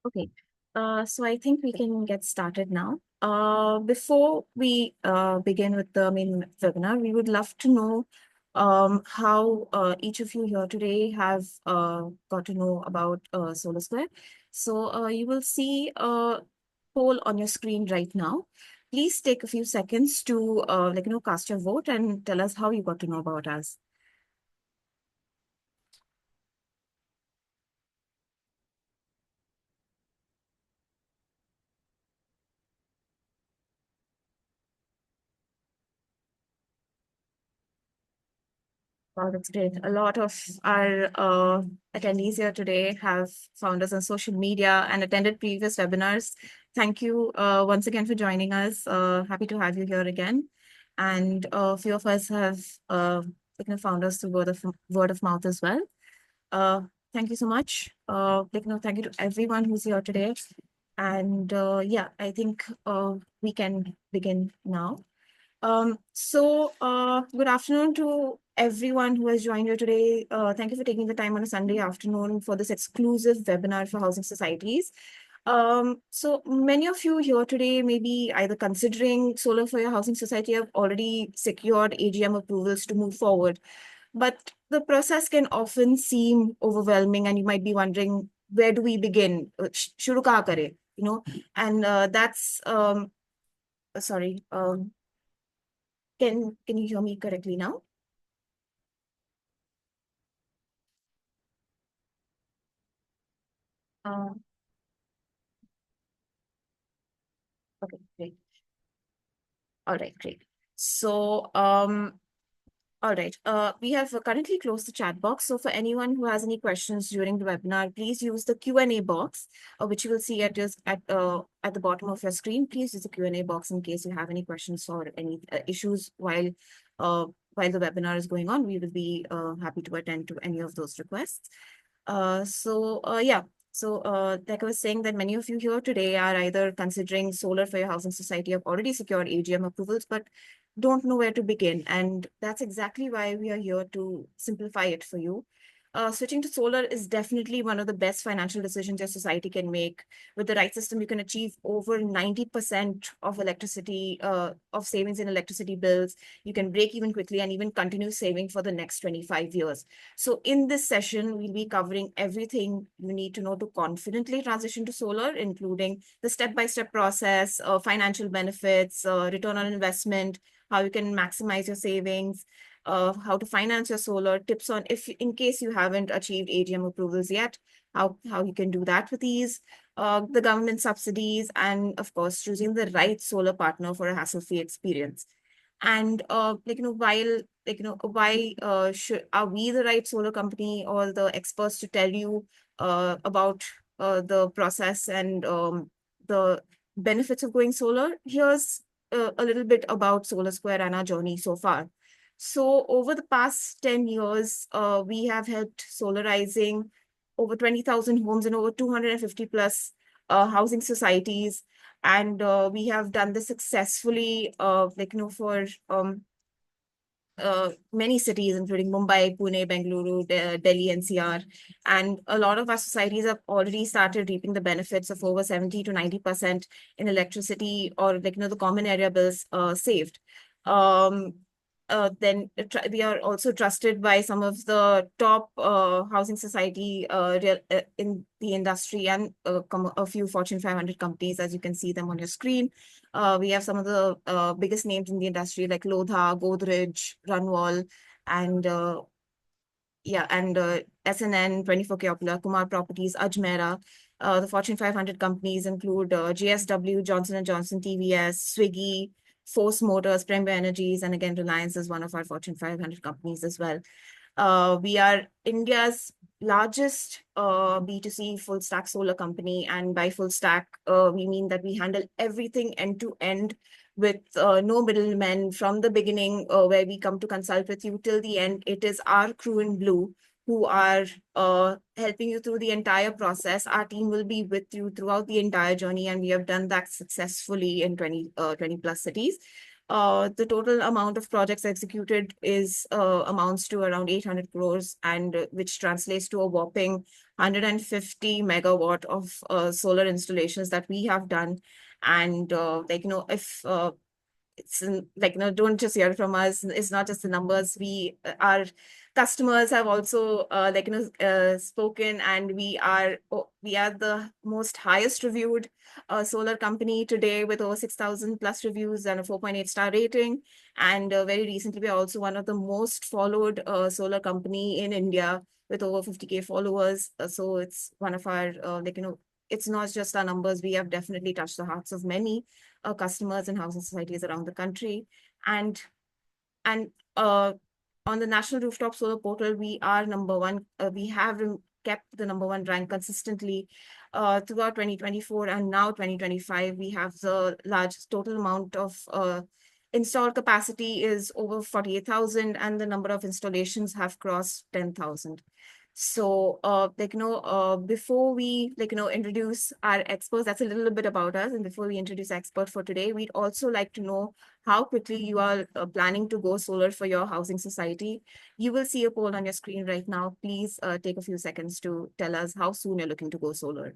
Okay, so I think we can get started now. Before we begin with the main webinar, we would love to know how each of you here today have got to know about Solar Square. So you will see a poll on your screen right now. Please take a few seconds to cast your vote and tell us how you got to know about us. Wow, that's great. A lot of our attendees here today have found us on social media and attended previous webinars. Thank you once again for joining us. Happy to have you here again. And a few of us have found us through word of mouth as well. Uh, Thank you so much. Thank you to everyone who's here today. And yeah, I think we can begin now. Good afternoon to everyone who has joined you today. Thank you for taking the time on a Sunday afternoon for this exclusive webinar for housing societies. So many of you here today may be either considering solar for your housing society, have already secured AGM approvals to move forward. But the process can often seem overwhelming, and you might be wondering, where do we begin? Shuru kahan kare? And that's sorry. Can you hear me correctly now? Uh, okay, great. All right, great. So, all right. We have currently closed the chat box. So for anyone who has any questions during the webinar, please use the Q&A box, which you will see at the bottom of your screen. Please use the Q&A box in case you have any questions or any issues while the webinar is going on. We will be happy to attend to any of those requests. Yeah. Like I was saying, that many of you here today are either considering solar for your housing society, have already secured AGM approvals, but don't know where to begin. And that's exactly why we are here to simplify it for you. Switching to solar is definitely one of the best financial decisions your society can make. With the right system, you can achieve over 90% of of savings in electricity bills. You can break even quickly and even continue saving for the next 25 years. So in this session, we'll be covering everything you need to know to confidently transition to solar, including the step-by-step process, financial benefits, return on investment, how you can maximize your savings, how to finance your solar, tips on if in case you haven't achieved AGM approvals yet, how you can do that with ease, the government subsidies, and of course, choosing the right solar partner for a hassle-free experience. And why should are we the right solar company or the experts to tell you about the process and the benefits of going solar? Here's a little bit about Solar Square and our journey so far. So over the past 10 years, we have helped solarizing over 20,000 homes in over 250 plus housing societies. And we have done this successfully, for many cities, including Mumbai, Pune, Bengaluru, Delhi, NCR. And a lot of our societies have already started reaping the benefits of over 70 to 90% in electricity or the common area bills saved. Um, we are also trusted by some of the top housing society in the industry and a few Fortune 500 companies, as you can see them on your screen. We have some of the biggest names in the industry like Lodha, Godrej, Runwal, and SNN, 24K Ocular, Kumar Properties, Ajmera. The Fortune 500 companies include JSW, Johnson & Johnson, TVS, Swiggy, Force Motors, Premier Energies, and again, Reliance is one of our Fortune 500 companies as well. We are India's largest B2C full stack solar company. And by full stack, we mean that we handle everything end to end with no middlemen from the beginning, where we come to consult with you till the end. It is our crew in blue who are helping you through the entire process. Our team will be with you throughout the entire journey, and we have done that successfully in 20 plus cities. The total amount of projects executed is amounts to around 800 crores, and which translates to a whopping 150 megawatt of solar installations that we have done. And if don't just hear from us. It's not just the numbers. Our customers have also spoken, and we are the most highest reviewed solar company today, with over 6,000 plus reviews and a 4.8 star rating. And very recently, we are also one of the most followed solar company in India, with over 50K followers. So it's one of our it's not just our numbers. We have definitely touched the hearts of many customers and housing societies around the country. And uh, on the National Rooftop Solar Portal, we are number one. We have kept the number one rank consistently throughout 2024, and now 2025. We have the largest total amount of installed capacity is over 48,000, and the number of installations have crossed 10,000. So, before we introduce our experts, that's a little bit about us. And before we introduce expert for today, we'd also like to know how quickly you are planning to go solar for your housing society. You will see a poll on your screen right now. Please take a few seconds to tell us how soon you're looking to go solar.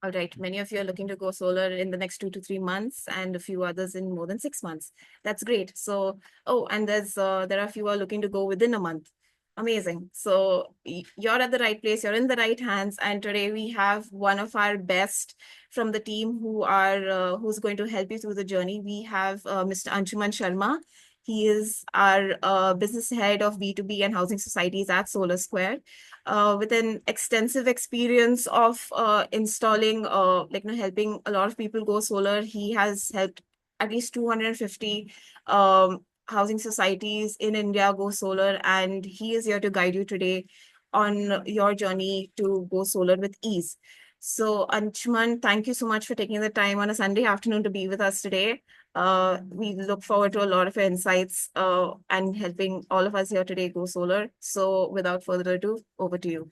All right. Many of you are looking to go solar in the next 2 to 3 months, and a few others in more than 6 months. That's great. So, oh, and there are a few who are looking to go within a month. Amazing. So you're at the right place. You're in the right hands. And today we have one of our best from the team who's going to help you through the journey. We have Mr. Anshuman Sharma. He is our business head of B2B and housing societies at Solar Square, with an extensive experience of installing, helping a lot of people go solar. He has helped at least 250 housing societies in India go solar, and he is here to guide you today on your journey to go solar with ease. So, Anshuman, thank you so much for taking the time on a Sunday afternoon to be with us today. We look forward to a lot of your insights and helping all of us here today go solar. So, without further ado, over to you.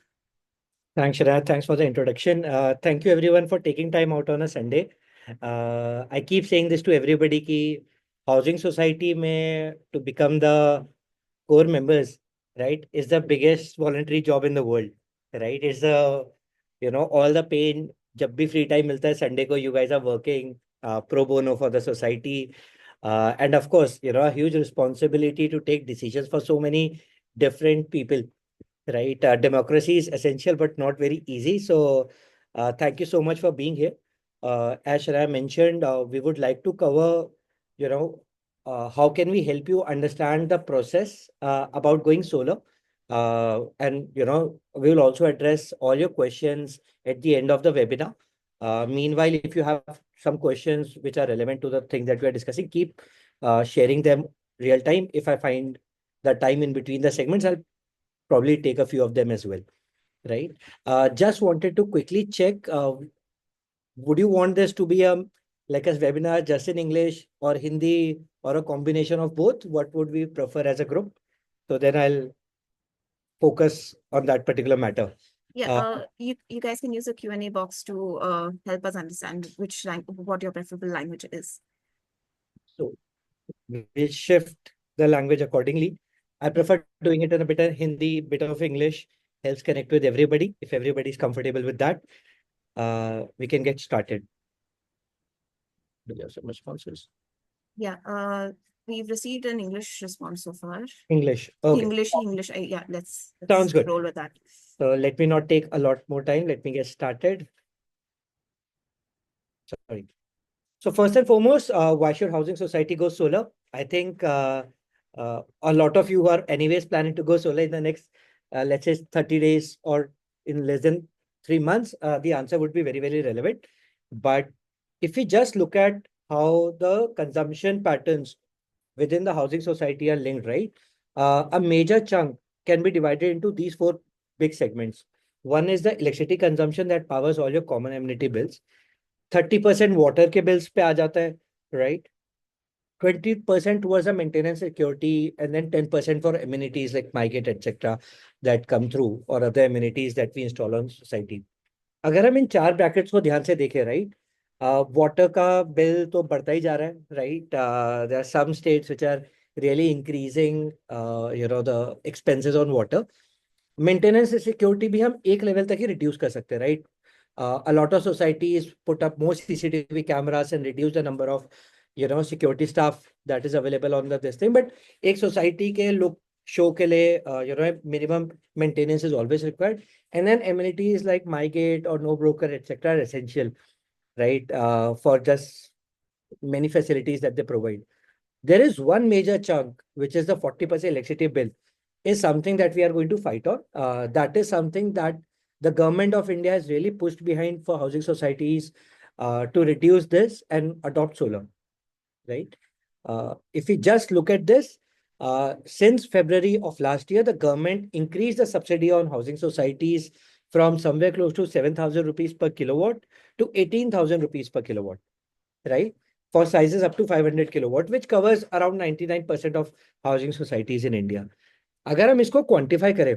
Thanks, Shreya. Thanks for the introduction. Thank you everyone for taking time out on a Sunday. I keep saying this to everybody ki housing society mein to become the core members, right, is the biggest voluntary job in the world, right? It's all the pain. जब भी free time मिलता है Sunday को, you guys are working pro bono for the society, and of course, a huge responsibility to take decisions for so many different people. Right. Democracy is essential, but not very easy. So, thank you so much for being here. As Shreya mentioned, we would like to cover, how can we help you understand the process about going solar. And, we will also address all your questions at the end of the webinar. Meanwhile, if you have some questions which are relevant to the thing that we are discussing, keep sharing them real time. If I find the time in between the segments, I'll probably take a few of them as well, right? Just wanted to quickly check, would you want this to be like a webinar just in English or Hindi or a combination of both? What would we prefer as a group? So then I'll focus on that particular matter. Yeah, you guys can use the Q&A box to help us understand what your preferable language is. So we'll shift the language accordingly. I prefer doing it in a bit of Hindi, bit of English, helps connect with everybody. If everybody's comfortable with that, we can get started. Do you have some responses? Yeah, we've received an English response so far. English. Okay. English. Yeah, let's Sounds good. roll with that. So let me not take a lot more time. Let me get started. Sorry. So first and foremost, why should housing society go solar? I think a lot of you are anyways planning to go solar in the next, let's say 30 days or in less than 3 months. The answer would be very, very relevant. But if we just look at how the consumption patterns within the housing society are linked, right? A major chunk can be divided into these four big segments. One is the electricity consumption that powers all your common amenity bills. 30% water के bills पे आ जाता है, right? 20% towards the maintenance security, and then 10% for amenities like MyGate, etc. that come through, or other amenities that we install on society. अगर हम इन चार brackets को ध्यान से देखें, राइट, वाटर का बिल तो बढ़ता ही जा रहा है, right. There are some states which are really increasing the expenses on water. Maintenance security भी हम एक लेवल तक ही रिड्यूस कर सकते हैं, right. A lot of societies put up more CCTV cameras and reduce the number of security staff that is available on this thing. But एक society के look show के लिए minimum maintenance is always required. And then amenities like MyGate or No Broker, etc. are essential, right, for just many facilities that they provide. There is one major chunk, which is the 40% electricity bill, is something that we are going to fight on. That is something that the government of India has really pushed behind for housing societies to reduce this and adopt solar, right? If we just look at this, since February of last year, the government increased the subsidy on housing societies from somewhere close to 7,000 rupees per kilowatt to 18,000 rupees per kilowatt, right? For sizes up to 500 kilowatt, which covers around 99% of housing societies in India. अगर हम इसको quantify करें,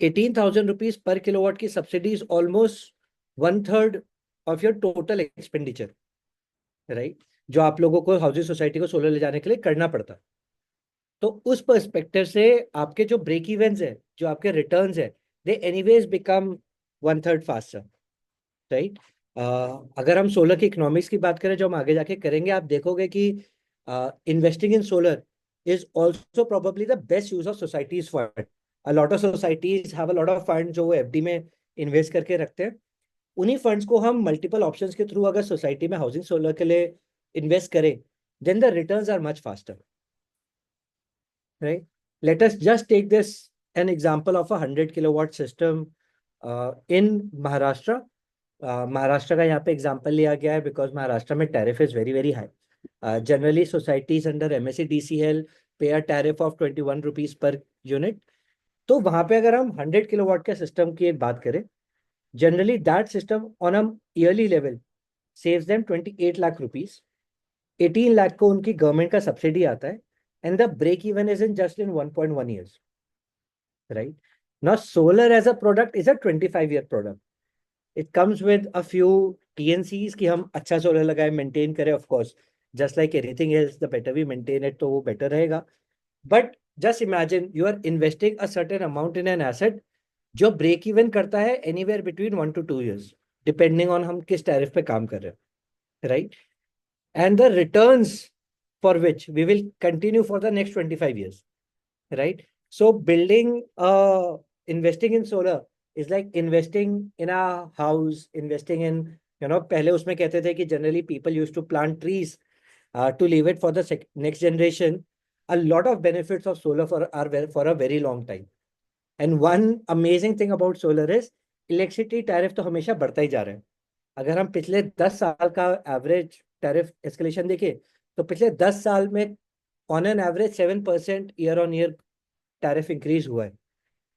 18,000 rupees per kilowatt की subsidy is almost 1/3 of your total expenditure, right, जो आप लोगों को housing society को सोलर ले जाने के लिए करना पड़ता. तो उस पर्सपेक्टिव से आपके जो ब्रेक इवेंस है, जो आपके रिटर्न्स है, दे एनीवेज बिकम 1/3 फास्टर, राइट. अगर हम सोलर की इकोनॉमिक्स की बात करें, जो हम आगे जाके करेंगे, आप देखोगे कि investing in solar is also probably the best use of society's fund. A lot of societies have a lot of funds जो वो FD में इन्वेस्ट करके रखते हैं. उन्हीं फंड्स को हम मल्टीपल ऑप्शंस के थ्रू अगर सोसाइटी में हाउसिंग सोलर के लिए इन्वेस्ट करें, then the returns are much faster, right? Let us just take this an example of a 100 kilowatt system in Maharashtra. Maharashtra का यहाँ पे एग्जाम्पल लिया गया है बिकॉज महाराष्ट्र में tariff is very very high. Generally, societies under MSEDCL pay a tariff of 21 rupees per unit. तो वहां पे अगर हम 100 किलोवाट के सिस्टम की एक बात करें, generally that system on a yearly level saves them 28 lakh rupees. 18 lakh को उनकी गवर्नमेंट का सब्सिडी आता है, and the break even is in just in 1.1 years, right? Now, solar as a product is a 25-year product. It comes with a few TNCs कि हम अच्छा solar लगाए, maintain करें. Of course, just like anything else, the better we maintain it, तो वो better रहेगा. But just imagine you are investing a certain amount in an asset जो break even करता है anywhere between 1 to 2 years, depending on हम किस tariff पे काम कर रहे हैं, right? And the returns for which we will continue for the next 25 years, right? So investing in solar is like investing in a house, investing in, पहले उसमें कहते थे कि generally people used to plant trees to leave it for the next generation. A lot of benefits of solar are for a very long time. And one amazing thing about solar is electricity tariff तो हमेशा बढ़ता ही जा रहा है. अगर हम पिछले 10 साल का एवरेज टैरिफ एस्केलेशन देखें, तो पिछले 10 साल में on an average 7% year on year tariff increase हुआ है.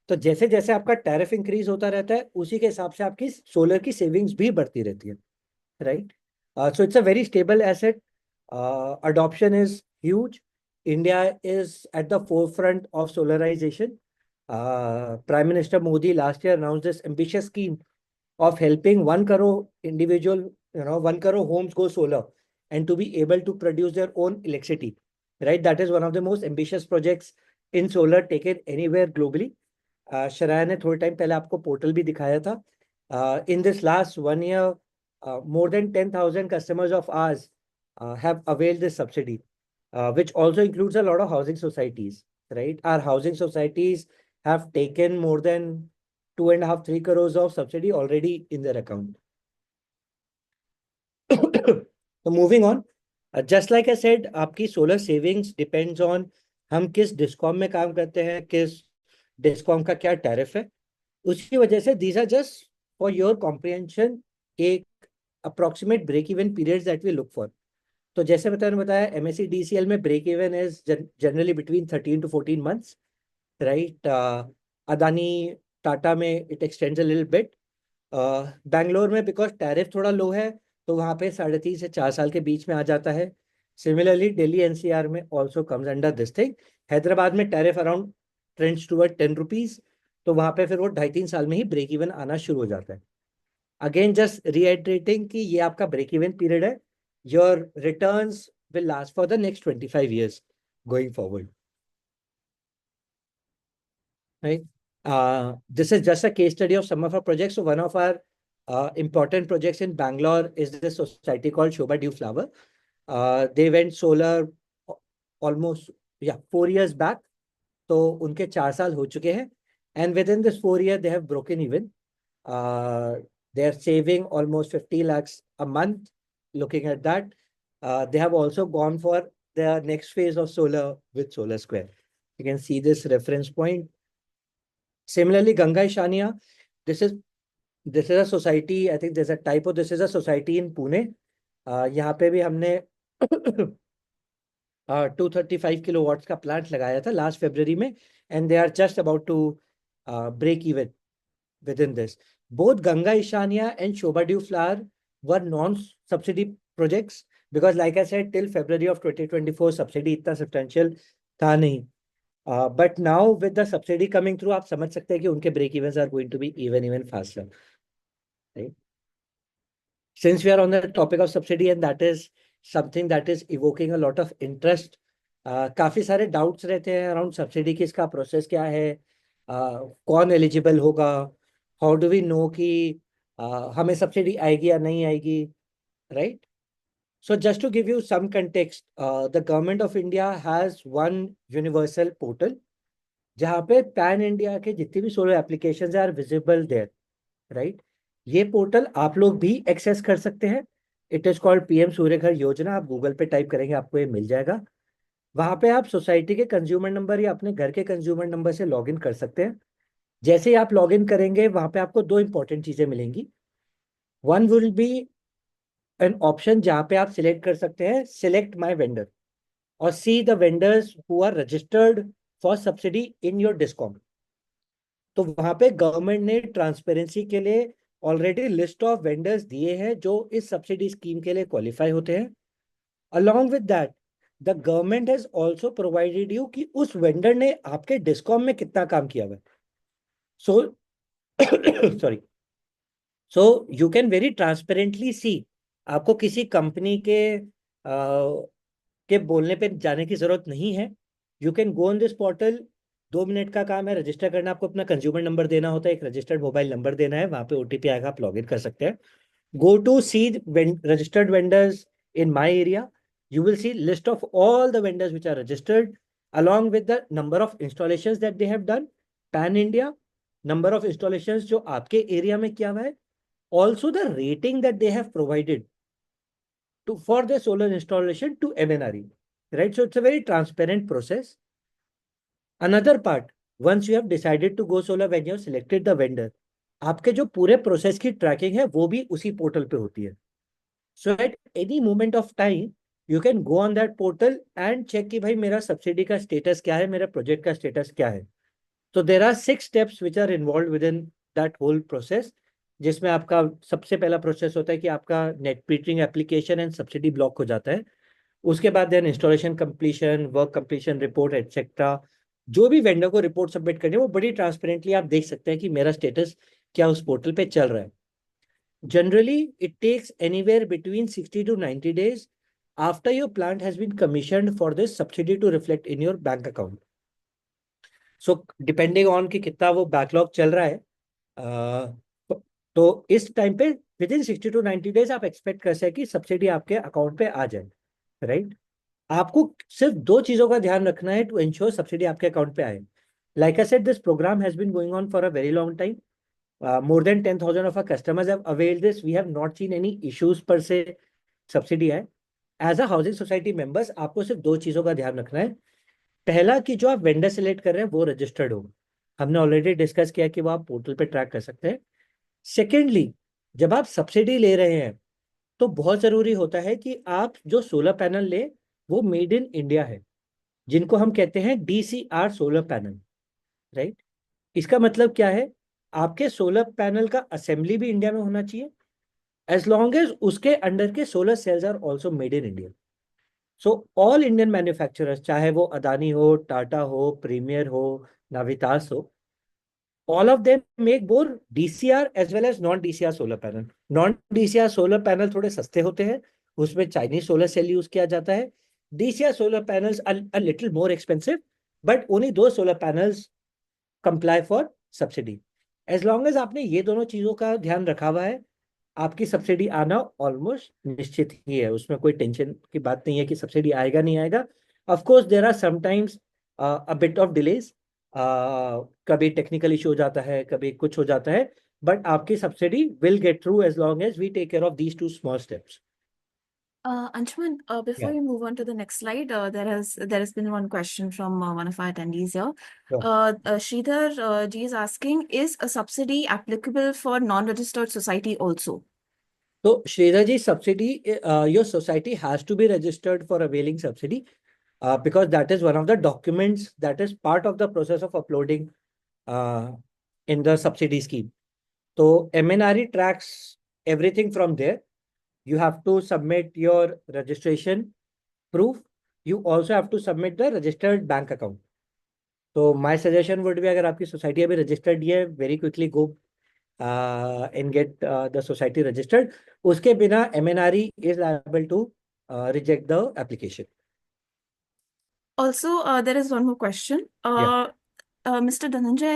तो जैसे जैसे आपका टैरिफ इंक्रीज होता रहता है, उसी के हिसाब से आपकी सोलर की सेविंग्स भी बढ़ती रहती है, right. So it's a very stable asset. Adoption is huge. India is at the forefront of solarization. Prime Minister Modi last year announced this ambitious scheme of helping 1 crore individual, 1 crore homes go solar and to be able to produce their own electricity, right? That is one of the most ambitious projects in solar taken anywhere globally. शराया ने थोड़े time पहले आपको portal भी दिखाया था. In this last 1 year, more than 10,000 customers of ours have availed this subsidy, which also includes a lot of housing societies, right? Our housing societies have taken more than 2.5, 3 crores of subsidy already in their account. So moving on, just like I said, आपकी solar savings depends on हम किस discom में काम करते हैं, किस discom का क्या टैरिफ है. उसकी वजह से these are just for your comprehension एक approximate break even periods that we look for. तो जैसे मैंने बताया, MSEDCL में break even is generally between 13 to 14 months, right. Adani Tata में it extends a little bit. Bangalore में बिकॉज टैरिफ थोड़ा लो है, तो वहाँ पे 3.5 से 4 साल के बीच में आ जाता है. Similarly, Delhi NCR में also comes under this thing. Hyderabad में tariff around trends toward 10 rupees, तो वहां पे फिर वो 2.5-3 साल में ही ब्रेक इवन आना शुरू हो जाता है. अगेन जस्ट रीहाइड्रेटिंग कि ये आपका ब्रेक इवन पीरियड है. Your returns will last for the next 25 years going forward. Right? This is just a case study of some of our projects. So one of our important projects in Bangalore is this society called Shobha Dew Flower. They went solar almost 4 years back. तो उनके 4 साल हो चुके हैं. And within this 4 year, they have broken even. They are saving almost 50 lakhs a month. Looking at that, they have also gone for the next phase of solar with Solar Square. You can see this reference point. Similarly, Ganga Ishania, this is a society. I think there's a typo. This is a society in Pune. यहाँ पे भी हमने 235 kilowatts का plant लगाया था last February में, and they are just about to break even within this. Both Ganga Ishania and Shobha Dew Flower were non-subsidy projects because, like I said, till February of 2024 subsidy इतना substantial था नहीं. But now with the subsidy coming through, आप समझ सकते हैं कि उनके break evens are going to be even faster. Right? Since we are on the topic of subsidy, and that is something that is evoking a lot of interest, काफी सारे doubts रहते हैं अराउंड सब्सिडी की. इसका process क्या है, कौन eligible होगा, हाउ डू वी नो कि हमें सब्सिडी आएगी या नहीं आएगी, right? So just to give you some context, the government of India has one universal portal जहाँ पे पैन इंडिया के जितनी भी solar applications are visible there, right? ये पोर्टल आप लोग भी एक्सेस कर सकते हैं. It is called PM Surya Ghar Yojana. आप गूगल पे टाइप करेंगे आपको ये मिल जाएगा. वहां पे आप सोसाइटी के कंज्यूमर नंबर या अपने घर के कंज्यूमर नंबर से लॉग इन कर सकते हैं. जैसे ही आप लॉग इन करेंगे वहां पे आपको दो इंपॉर्टेंट चीजें मिलेंगी. One will be an option जहाँ पे आप सिलेक्ट कर सकते हैं सिलेक्ट माई वेंडर और see the vendors who are registered for subsidy in your discom. तो वहां पे गवर्नमेंट ने ट्रांसपेरेंसी के लिए ऑलरेडी लिस्ट ऑफ वेंडर्स दिए हैं जो इस सब्सिडी स्कीम के लिए क्वालिफाई होते हैं. Along with that the government has also provided you कि उस वेंडर ने आपके डिस्कॉम में कितना काम किया हुआ है. So sorry, so you can very transparently see. आपको किसी कंपनी के बोलने पे जाने की जरूरत नहीं है. You can go on this portal. 2 minute का काम है रजिस्टर करना. आपको अपना कंज्यूमर नंबर देना होता है, एक रजिस्टर्ड मोबाइल नंबर देना है, वहां पे ओटीपी आएगा, आप लॉग इन कर सकते हैं. Go to see registered vendors in my area. You will see list of all the vendors which are registered along with the number of installations that they have done. Pan India, number of installations जो आपके area में किया हुआ है. Also the rating that they have provided for the solar installation to MNRE. Right? So it's a very transparent process. Another part, once you have decided to go solar, when you have selected the vendor, आपके जो पूरे process की trekking है वो भी उसी portal पे होती है. So at any moment of time you can go on that portal and check कि भाई मेरा सब्सिडी का स्टेटस क्या है, मेरा प्रोजेक्ट का स्टेटस क्या है. तो there are 6 steps which are involve with in that whole process, जिसमें आपका सबसे पहला प्रोसेस होता है कि आपका net metering application and subsidy block हो जाता है. उसके बाद then installation completion, work completion report etcetera. जो भी वेंडर को रिपोर्ट सबमिट करनी है वो बड़ी ट्रांसपेरेंटली आप देख सकते हैं कि मेरा स्टेटस क्या उस पोर्टल पे चल रहा है. Generally it takes anywhere between 60 to 90 days after your plant has been commissioned for this subsidy to reflect in your bank account. So depending on कि कितना वो बैकलॉग चल रहा है, तो इस टाइम पे विद इन 60 to 90 days आप एक्सपेक्ट कर सकते हैं कि सब्सिडी आपके अकाउंट पे आ जाए. राइट? आपको सिर्फ 2 चीजों का ध्यान रखना है टू एंश्योर सब्सिडी आपके अकाउंट पे आए. Like I said, this program has been going on for a very long time. More than 10,000 of our customers have availed this. We have not seen any issues per se subsidy है. As a housing society members आपको सिर्फ 2 चीजों का ध्यान रखना है. पहला कि जो आप वेंडर सिलेक्ट कर रहे हैं वो रजिस्टर्ड हो. हमने ऑलरेडी डिस्कस किया कि वो आप पोर्टल पे ट्रैक कर सकते हैं. सेकेंडली, जब आप सब्सिडी ले रहे हैं तो बहुत जरूरी होता है कि आप जो सोलर पैनल ले वो मेड इन इंडिया है, जिनको हम कहते हैं DCR सोलर पैनल. राइट? इसका मतलब क्या है, आपके सोलर पैनल का असेंबली भी इंडिया में होना चाहिए, एज लॉन्ग एज उसके अंडर के solar cells are also made in India. So all Indian manufacturers, चाहे वो अदानी हो, टाटा हो, प्रीमियर हो, नावितास हो, all of them make both DCR as well as non DCR solar panel. Non DCR solar panel थोड़े सस्ते होते हैं, उसमें चाइनीज सोलर सेल यूज किया जाता है. DCR solar panels a little more expensive, but only those solar panels comply for subsidy. As long as आपने ये दोनों चीजों का ध्यान रखा हुआ है, आपकी सब्सिडी आना ऑलमोस्ट निश्चित ही है. उसमें कोई टेंशन की बात नहीं है कि सब्सिडी आएगा नहीं आएगा. Of course there are sometimes a bit of delays, कभी टेक्निकल इशू हो जाता है, कभी कुछ हो जाता है, बट आपकी subsidy will get through as long as we take care of these two small steps. Anshuman, before Yeah. we move on to the next slide, there has been one question from one of our attendees here. Sure. Sridhar ji is asking, is a subsidy applicable for non-registered society also? So, Sridhar ji, subsidy, your society has to be registered for availing subsidy, because that is one of the documents that is part of the process of uploading uh, in the subsidy scheme. So, MNRE tracks everything from there. You have to submit your registration proof. You also have to submit the registered bank account. So, my suggestion would be, अगर आपकी society अभी registered है, very quickly go and get the society registered. उसके बिना MNRE is liable to reject the application. Also, there is one more question. Yeah. Mr. Dhananjay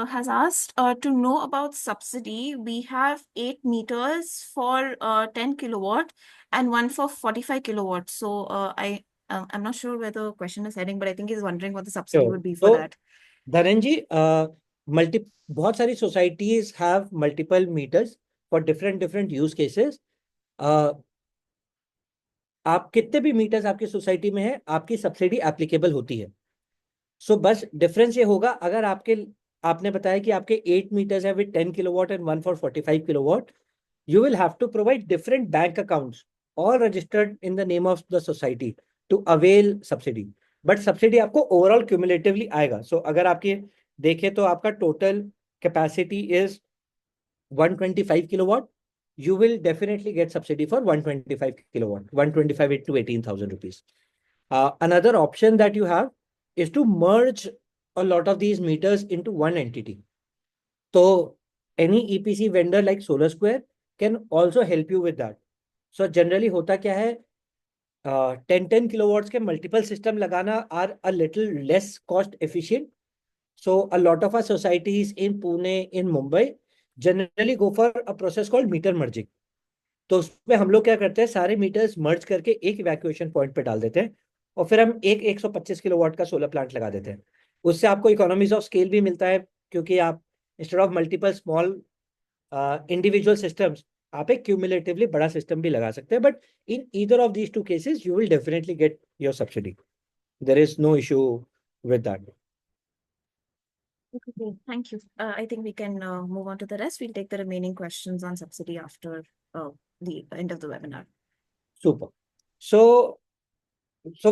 has asked to know about subsidy. We have 8 meters for 10 kilowatt and one for 45 kilowatt. So I'm not sure where the question is heading, but I think he's wondering what the subsidy Sure. would be for So, that. धनन जी, बहुत सारी societies have multiple meters for different different use cases. आप कितने भी metres आपकी society में है, आपकी सब्सिडी एप्लीकेबल होती है. सो बस डिफरेंस ये होगा, अगर आपने बताया कि आपके 8 मीटर्स है with 10 kilowatt and one for 45 kilowatt, you will have to provide different bank accounts, all registered in the name of the society, to avail subsidy. But subsidy आपको overall cumulatively आएगा. So अगर आपके देखें तो आपका total capacity is 125 kilowatt, you will definitely get subsidy for 125 kilowatt, 125 into 18,000 rupees. Another option that you have is to merge a lot of these meters into one entity. So any EPC vendor like Solar Square can also help you with that. So generally होता क्या है, 10 kilowatts के multiple system लगाना are a little less cost efficient. So a lot of our societies in Pune, in Mumbai, generally go for a process called meter merging. तो उसमें हम लोग क्या करते हैं, सारे मीटर्स मर्ज करके एक इवैक्यूएशन पॉइंट पे डाल देते हैं, और फिर हम एक 125 किलोवाट का सोलर प्लांट लगा देते हैं. उससे आपको इकोनॉमीज ऑफ स्केल भी मिलता है, क्योंकि आप instead of multiple small individual systems, आप एक क्यूमुलेटिवली बड़ा सिस्टम भी लगा सकते हैं. But in either of these two cases you will definitely get your subsidy. There is no issue with that. Okay, thank you. I think we can move on to the rest. We'll take the remaining questions on subsidy after the end of the webinar. Super. So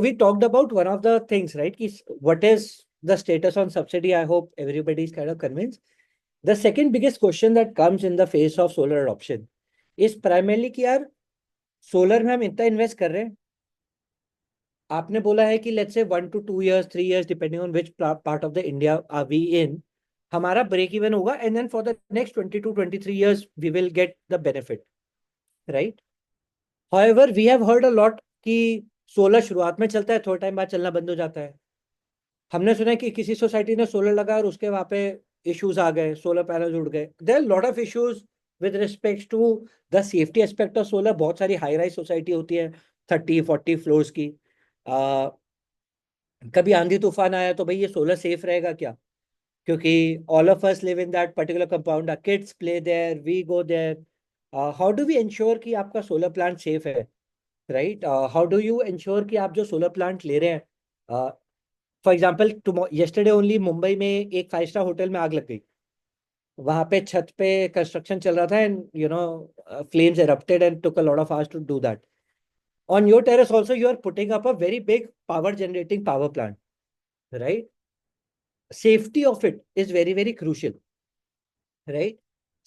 we talked about one of the things, right? What is the status on subsidy? I hope everybody is kind of convinced. The second biggest question that comes in the face of solar adoption is primarily कि यार solar में हम इतना invest कर रहे हैं. आपने बोला है कि let's say 1 to 2 years, 3 years, depending on which part of the India are we in, हमारा ब्रेक इवन होगा, and then for the next 20 to 23 years we will get the benefit, right? However we have heard a lot कि solar शुरुआत में चलता है, थोड़ा time बाद चलना बंद हो जाता है. हमने सुना है कि किसी सोसाइटी ने सोलर लगाया और उसके वहां पे इश्यूज आ गए, सोलर पैनल उड़ गए. There are lot of issues with respect to the safety aspect of solar. बहुत सारी हाई राइज सोसाइटी होती है, 30-40 फ्लोर्स की. कभी आंधी तूफान आया तो भाई ये सोलर सेफ रहेगा क्या? क्योंकि all of us live in that particular compound, our kids play there, we go there. How do we ensure कि आपका सोलर प्लांट सेफ है, right? How do you ensure कि आप जो सोलर प्लांट ले रहे हैं, for example yesterday only Mumbai में एक 5 स्टार होटल में आग लग गई. वहां पे छत पे कंस्ट्रक्शन चल रहा था, and flames erupted and took a lot of hours to do that. On your terrace also you are putting up a very big power generating power plant, right? Safety of it is very very crucial, right?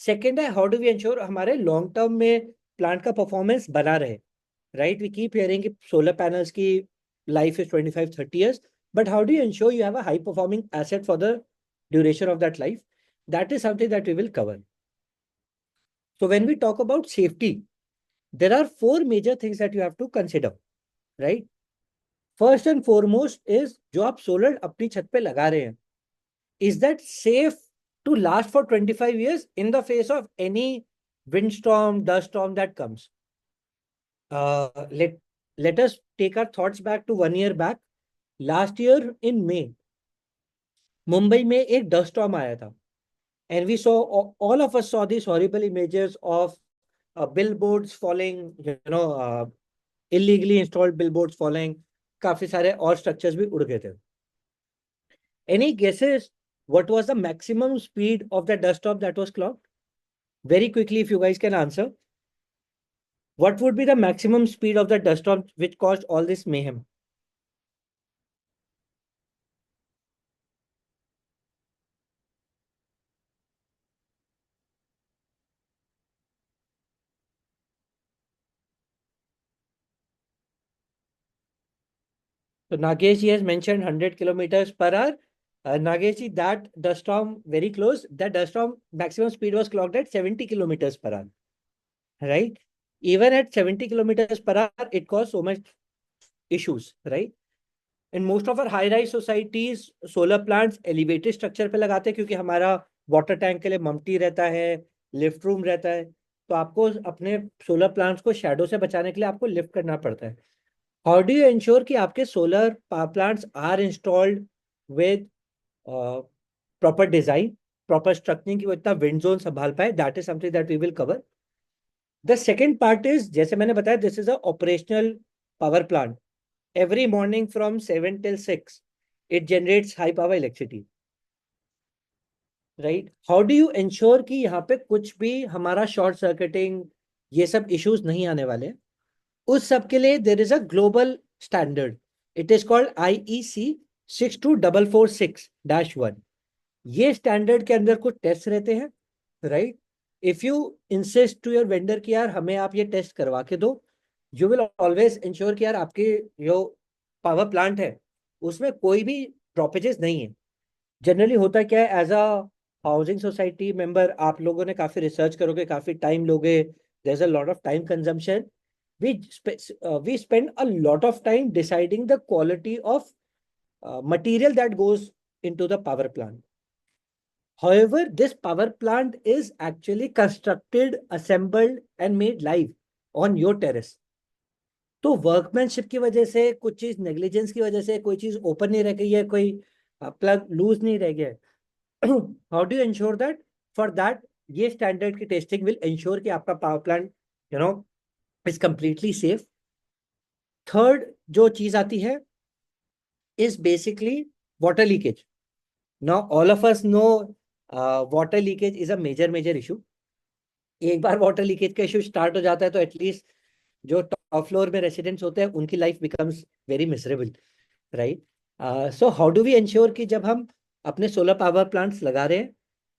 Second है, how do we ensure हमारे long term में plant का performance बना रहे, right? We keep hearing कि solar panels की life is 25-30 years, but how do you ensure you have a high performing asset for the duration of that life? That is something that we will cover. So when we talk about safety, there are four major things that you have to consider, right? First and foremost is जो आप solar अपनी छत पे लगा रहे हैं, is that safe to last for 25 years in the face of any windstorm, dust storm that comes? Let us take our thoughts back to 1 year back. Last year in May, Mumbai में एक dust storm आया था, and we saw, all of us saw these horrible images of billboards falling, illegally installed billboards falling, काफी सारे और structures भी उड़ गए थे. Any guesses what was the maximum speed of the dust storm that was clocked? Very quickly, if you guys can answer. What would be the maximum speed of the dust storm which caused all this mayhem? So Nagesh ji has mentioned 100 kilometers per hour. Nagesh ji, that dust storm very close. That dust storm maximum speed was clocked at 70 kilometers per hour. Right? Even at 70 kilometers per hour, it caused so much issues, right? In most of our high-rise societies, solar plants elevated structure पे लगाते हैं क्योंकि हमारा water tank के लिए मम्टी रहता है, lift room रहता है, तो आपको अपने सोलर प्लांट्स को शैडो से बचाने के लिए आपको लिफ्ट करना पड़ता है. हाउ डू यू इंश्योर कि आपके solar power plants are installed with proper design, proper structuring की वो इतना विंड जोन संभाल पाए? That is something that we will cover. The second part is, जैसे मैंने बताया, this is a operational power plant. Every morning from 7 till 6, it generates high power electricity. Right? How do you ensure कि यहाँ पे कुछ भी हमारा short circuiting ये सब इश्यूज नहीं आने वाले? उस सब के लिए there is a global standard. It is called IEC 62446-1. ये स्टैंडर्ड के अंदर कुछ टेस्ट रहते हैं, right? If you insist to your vendor कि यार हमें आप ये टेस्ट करवा के दो, यू विल ऑलवेज इंश्योर कि यार आपके जो पावर प्लांट है उसमें कोई भी ड्रॉपेजेस नहीं है. जनरली होता क्या है, as a housing society member आप लोगों ने काफी रिसर्च करोगे, काफी टाइम लोगे, there is a lot of time consumption. We spend a lot of time deciding the quality of material that goes into the power plant. However, this power plant is actually constructed, assembled and made live on your terrace. तो workmanship की वजह से, कुछ चीज negligence की वजह से कोई चीज ओपन नहीं रह गई है, कोई प्लग लूज नहीं रह गया है, how do ensure that? For that ये स्टैंडर्ड की टेस्टिंग विल इंश्योर कि आपका power plant is completely safe. Third जो चीज आती है is basically water leakage. Now all of us know water leakage is a major issue. एक बार वाटर लीकेज का इशू स्टार्ट हो जाता है तो एटलीस्ट जो टॉप फ्लोर में रेसिडेंट्स होते हैं उनकी life becomes very miserable, right? So how do we ensure कि जब हम अपने सोलर पावर प्लांट्स लगा रहे हैं,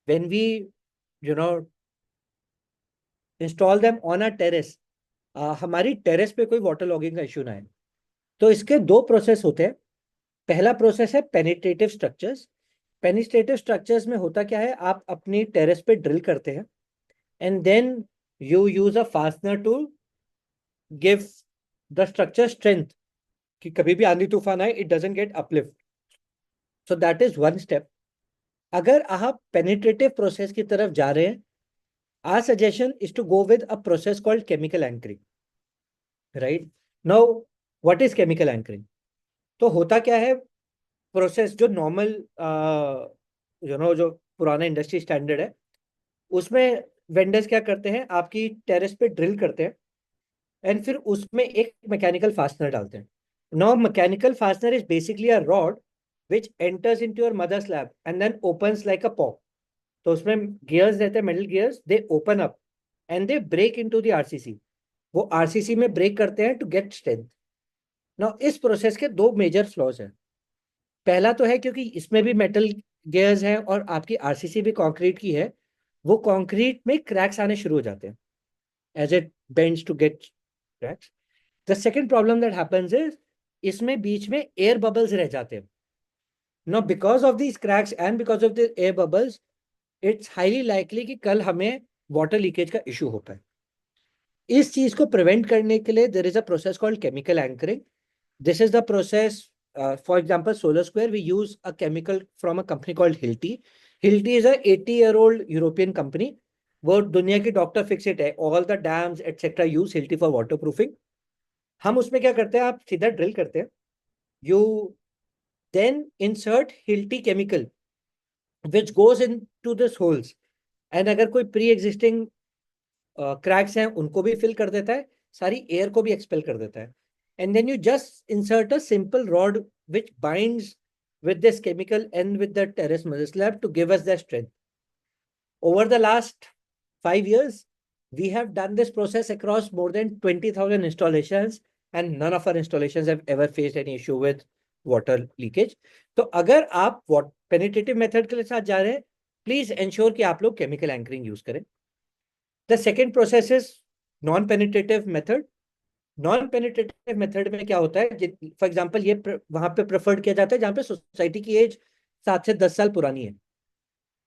when we you know install them on a terrace, हमारी टेरेस पे कोई वाटर लॉगिंग का इशू ना है. तो इसके दो प्रोसेस होते हैं. पहला प्रोसेस है पेनिट्रेटिव स्ट्रक्चर्स. पेनिट्रेटिव स्ट्रक्चर्स में होता क्या है, आप अपनी टेरेस पे ड्रिल करते हैं and then you use a fastener to give the structure strength कि कभी भी आंधी तूफान आए it doesn't get uplift. So that is one step. अगर आप पेनिट्रेटिव प्रोसेस की तरफ जा रहे हैं, our suggestion is to go with a process called chemical anchoring. Right? Now, what is chemical anchoring? तो होता क्या है, प्रोसेस जो नॉर्मल जो पुराना इंडस्ट्री स्टैंडर्ड है उसमें वेंडर्स क्या करते हैं, आपकी टेरेस पे ड्रिल करते हैं एंड फिर उसमें एक मैकेनिकल फास्टनर डालते हैं. Now mechanical fastener is basically a rod which enters into your mother slab and then opens like a pop. तो उसमें गियर्स रहते हैं, metal gears, they open up and they break into the RCC. वो RCC में break करते हैं to get strength. Now इस process के दो मेजर फ्लॉज हैं. पहला तो है क्योंकि इसमें भी मेटल गियर्स हैं और आपकी आरसीसी भी कंक्रीट की है, वो कंक्रीट में क्रैक्स आने शुरू हो जाते हैं as it bends to get cracks. The second problem that happens is इसमें बीच में एयर बबल्स रह जाते हैं. Now because of these cracks and because of the air bubbles it's highly likely कि कल हमें वाटर लीकेज का इशू होता है. इस चीज को प्रिवेंट करने के लिए there is a process called chemical anchoring. This is the process. For example, Solar Square, we use a chemical from a company called Hilti. Hilti is a 80-year-old European company. वो दुनिया की doctor fix it है. All the dams etcetera use Hilti for water proofing. हम उसमें क्या करते हैं, आप सीधा ड्रिल करते हैं. You then insert Hilti chemical which goes in to this holes. And अगर कोई प्री एग्जिस्टिंग क्रैक्स हैं उनको भी फिल कर देता है, सारी एयर को भी एक्सपेल कर देता है. And then you just insert a simple rod which binds with this chemical and with the terrace mother slab to give us that strength. Over the last 5 years, we have done this process across more than 20,000 installations, and none of our installations have ever faced any issue with water leakage. तो अगर आप penetrative method के साथ जा रहे हैं, please ensure कि आप लोग chemical anchoring use करें. The second process is non-penetrative method. Non penetrative method में क्या होता है, फॉर एग्जांपल ये वहां पे प्रेफर्ड किया जाता है जहां पे सोसाइटी की एज 7 से 10 साल पुरानी है.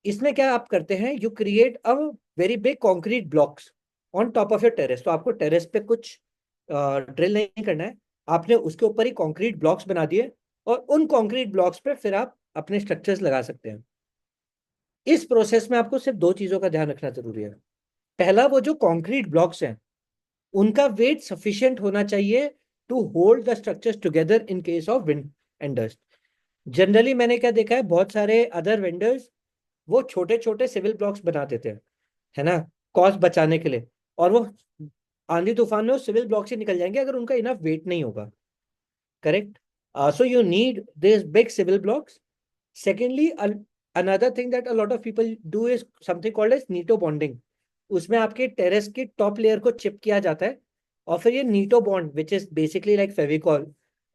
इसमें क्या आप करते हैं, you create a very big concrete blocks on top of your terrace. तो आपको टेरेस पे कुछ ड्रिल नहीं करना है, आपने उसके ऊपर ही कॉन्क्रीट ब्लॉक्स बना दिए और उन कॉन्क्रीट ब्लॉक्स पे फिर आप अपने स्ट्रक्चर्स लगा सकते हैं. इस प्रोसेस में आपको सिर्फ दो चीजों का ध्यान रखना जरूरी है. पहला, वो जो कॉन्क्रीट ब्लॉक्स हैं उनका वेट सफिशिएंट होना चाहिए to hold the structures together in case of wind and dust. Generally मैंने क्या देखा है, बहुत सारे अदर वेंडर्स वो छोटे छोटे सिविल ब्लॉक्स बना देते हैं, है ना, कॉस्ट बचाने के लिए. और वो आंधी तूफान में वो सिविल ब्लॉक से निकल जाएंगे अगर उनका इनफ वेट नहीं होगा. Correct. So you need these big civil blocks. Secondly, another thing that a lot of people do is something called as Nito bonding. उसमें आपके टेरेस की टॉप लेयर को चिप किया जाता है और फिर ये Nito bond which is basically like Fevicol,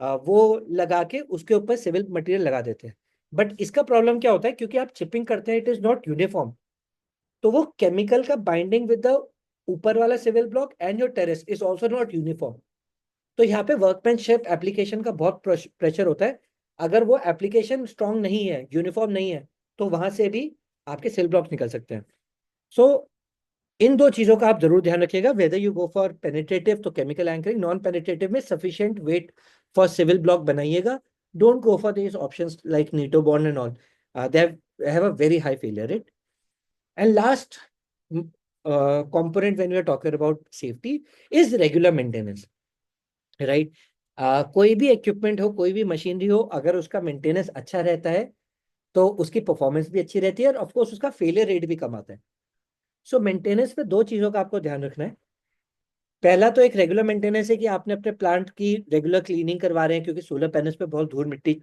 वो लगा के उसके ऊपर सिविल मटेरियल लगा देते हैं. बट इसका प्रॉब्लम क्या होता है, क्योंकि आप चिपिंग करते हैं, इट इज नॉट यूनिफॉर्म. तो वो केमिकल का बाइंडिंग विद द ऊपर वाला civil block and your terrace is also not uniform. तो यहाँ पे वर्कमैनशिप एप्लीकेशन का बहुत प्रेशर होता है. अगर वो एप्लीकेशन स्ट्रांग नहीं है, यूनिफॉर्म नहीं है, तो वहां से भी आपके सिविल ब्लॉक्स निकल सकते हैं. सो इन दो चीजों का आप जरूर ध्यान रखिएगा. Whether you go for penetrative तो केमिकल एंकरिंग, नॉन पेनिट्रेटिव में sufficient weight for civil block बनाइएगा. Don't go for this options like Nito bond and all. They have a very high failure rate. And last component when we are talking about safety is regular maintenance, right? कोई भी equipment हो, कोई भी machinery हो, अगर उसका maintenance अच्छा रहता है तो उसकी परफॉर्मेंस भी अच्छी रहती है और ऑफकोर्स उसका फेलियर रेट भी कम आता है. सो मेंटेनेंस में दो चीजों का आपको ध्यान रखना है. पहला तो एक रेगुलर मेंटेनेंस है कि आपने अपने प्लांट की रेगुलर क्लीनिंग करवा रहे हैं, क्योंकि सोलर पैनल्स पे बहुत धूल मिट्टी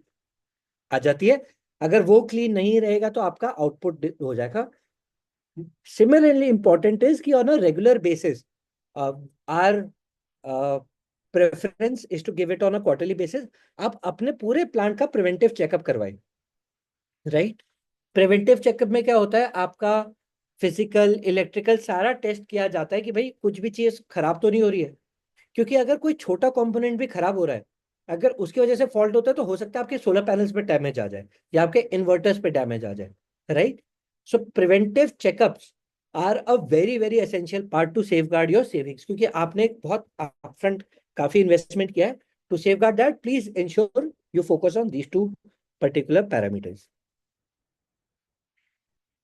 आ जाती है. अगर वो क्लीन नहीं रहेगा तो आपका आउटपुट हो जाएगा. सिमिलरली इंपॉर्टेंट इज कि on a regular basis are preference is to give it on a quarterly basis. आप अपने पूरे प्लांट का प्रिवेंटिव चेकअप करवाएं, राइट. प्रिवेंटिव चेकअप में क्या होता है, आपका फिजिकल इलेक्ट्रिकल सारा टेस्ट किया जाता है कि भाई कुछ भी चीज खराब तो नहीं हो रही है. क्योंकि अगर कोई छोटा कंपोनेंट भी खराब हो रहा है, अगर उसकी वजह से फॉल्ट होता है तो हो सकता है आपके सोलर पैनल्स पे डैमेज आ जाए या आपके इन्वर्टर्स पे डैमेज आ जाए, right. So preventive checkups are a very very essential part to safeguard your savings. क्योंकि आपने बहुत अपफ्रंट काफी इन्वेस्टमेंट किया है. To safeguard that, please ensure you focus on these two particular parameters.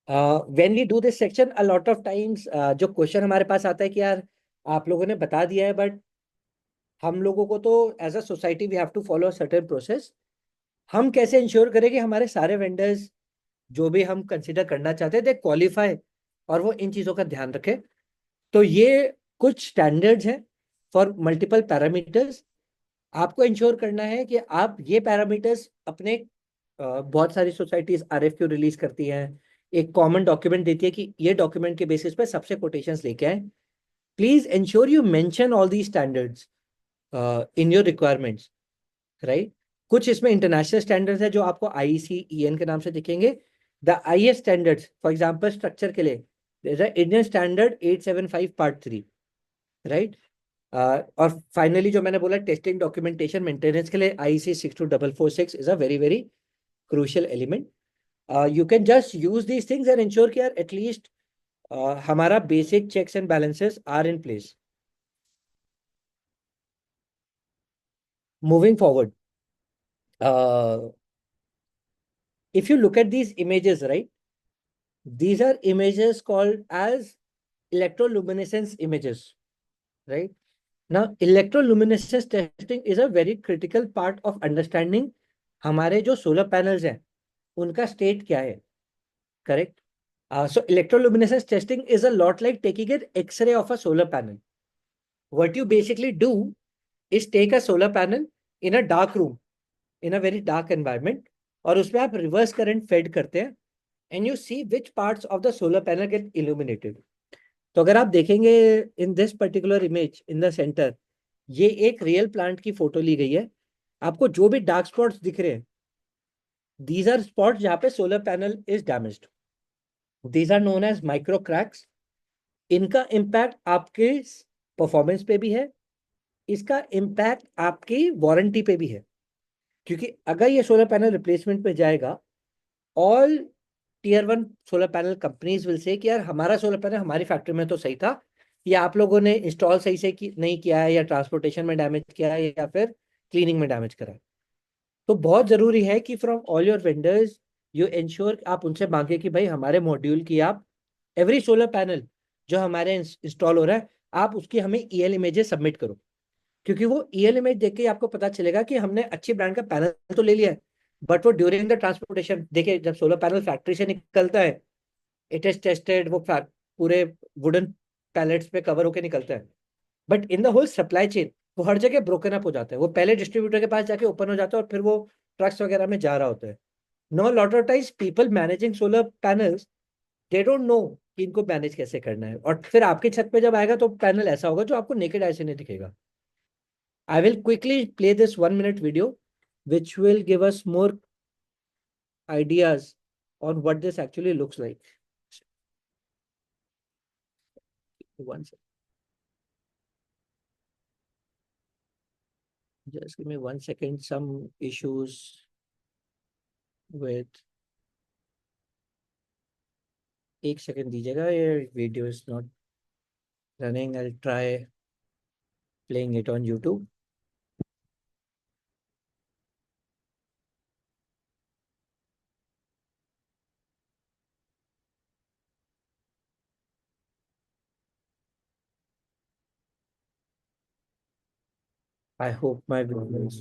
When we do this section, a lot of times जो question हमारे पास आता है कि यार आप लोगों ने बता दिया है बट हम लोगों को तो as a society we have to follow certain process. हम कैसे इंश्योर करें कि हमारे सारे वेंडर्स जो भी हम कंसिडर करना चाहते हैं दे क्वालिफाई और वो इन चीज़ों का ध्यान रखें. तो ये कुछ स्टैंडर्ड्स हैं फॉर मल्टीपल पैरामीटर्स. आपको इंश्योर करना है कि आप ये पैरामीटर्स अपने बहुत सारी सोसाइटीज आरएफक्यू रिलीज करती हैं, एक कॉमन डॉक्यूमेंट देती है कि ये डॉक्यूमेंट के बेसिस पे सबसे कोटेशंस लेके आए. Please ensure you mention all the standards in your requirements, right. कुछ इसमें इंटरनेशनल स्टैंडर्ड्स है जो आपको IEC-EN के नाम से दिखेंगे. The IS standards for example structure के लिए इंडियन स्टैंडर्ड 875 पार्ट 3, राइट. और फाइनली जो मैंने बोला, टेस्टिंग डॉक्यूमेंटेशन मेंटेनेंस के लिए IEC 62446 is a very very crucial element. You can just use these things and ensure कि यार एटलीस्ट हमारा basic checks and balances are in place. Moving forward, if you look at these images, right, these are images called as electroluminescence images, right? Now, electroluminescence testing is a very critical part of understanding हमारे जो solar panels हैं उनका state क्या है, correct? So electroluminescence testing is a lot like taking an X-ray of a solar panel. What you basically do is take a solar panel in a dark room, in a very dark environment, और उसमें आप reverse current fed करते हैं and you see which parts of the solar panel get illuminated. तो अगर आप देखेंगे in this particular image in the center, ये एक रियल प्लांट की फोटो ली गई है. आपको जो भी डार्क स्पॉट्स दिख रहे हैं, these are spots जहाँ पे solar panel is damaged. These are known as micro cracks. इनका इम्पैक्ट आपके परफॉर्मेंस पे भी है, इसका इम्पैक्ट आपकी वारंटी पे भी है. क्योंकि अगर ये सोलर पैनल रिप्लेसमेंट पे जाएगा, all Tier 1 solar panel companies will say कि यार हमारा सोलर पैनल हमारी फैक्ट्री में तो सही था, या आप लोगों ने इंस्टॉल सही से नहीं किया है, या ट्रांसपोर्टेशन में डैमेज किया है, या फिर क्लीनिंग में डैमेज करा है. तो बहुत जरूरी है कि from all your vendors you ensure, आप उनसे मांगे कि भाई हमारे मॉड्यूल की आप एवरी सोलर पैनल जो हमारे इंस्टॉल हो रहा है, आप उसकी हमें ईएल इमेजेस सबमिट करो. क्योंकि वो ईएल इमेज देख के आपको पता चलेगा कि हमने अच्छी ब्रांड का पैनल तो ले लिया है, बट वो ड्यूरिंग द ट्रांसपोर्टेशन, देखिए जब सोलर पैनल फैक्ट्री से निकलता है, इट इज टेस्टेड, वो पूरे वुडन पैलेट्स पे कवर होके निकलता है, but in the whole supply chain वो हर जगह ब्रोकन अप हो जाता है. वो पहले डिस्ट्रीब्यूटर के पास जाके ओपन हो जाता है और फिर वो ट्रक्स वगैरह में जा रहा होता है. No, lot of times people managing solar panels, they don't know कि इनको मैनेज कैसे करना है, और फिर आपकी छत पे जब आएगा तो पैनल ऐसा होगा जो आपको नेकेड आई से नहीं दिखेगा. I will quickly play this 1 minute video, which will give us more ideas on what this actually looks like. One second. Just give me 1 second. Some issues with. एक second दीजिएगा, ये video is not running. I'll try playing it on YouTube. I hope my video is.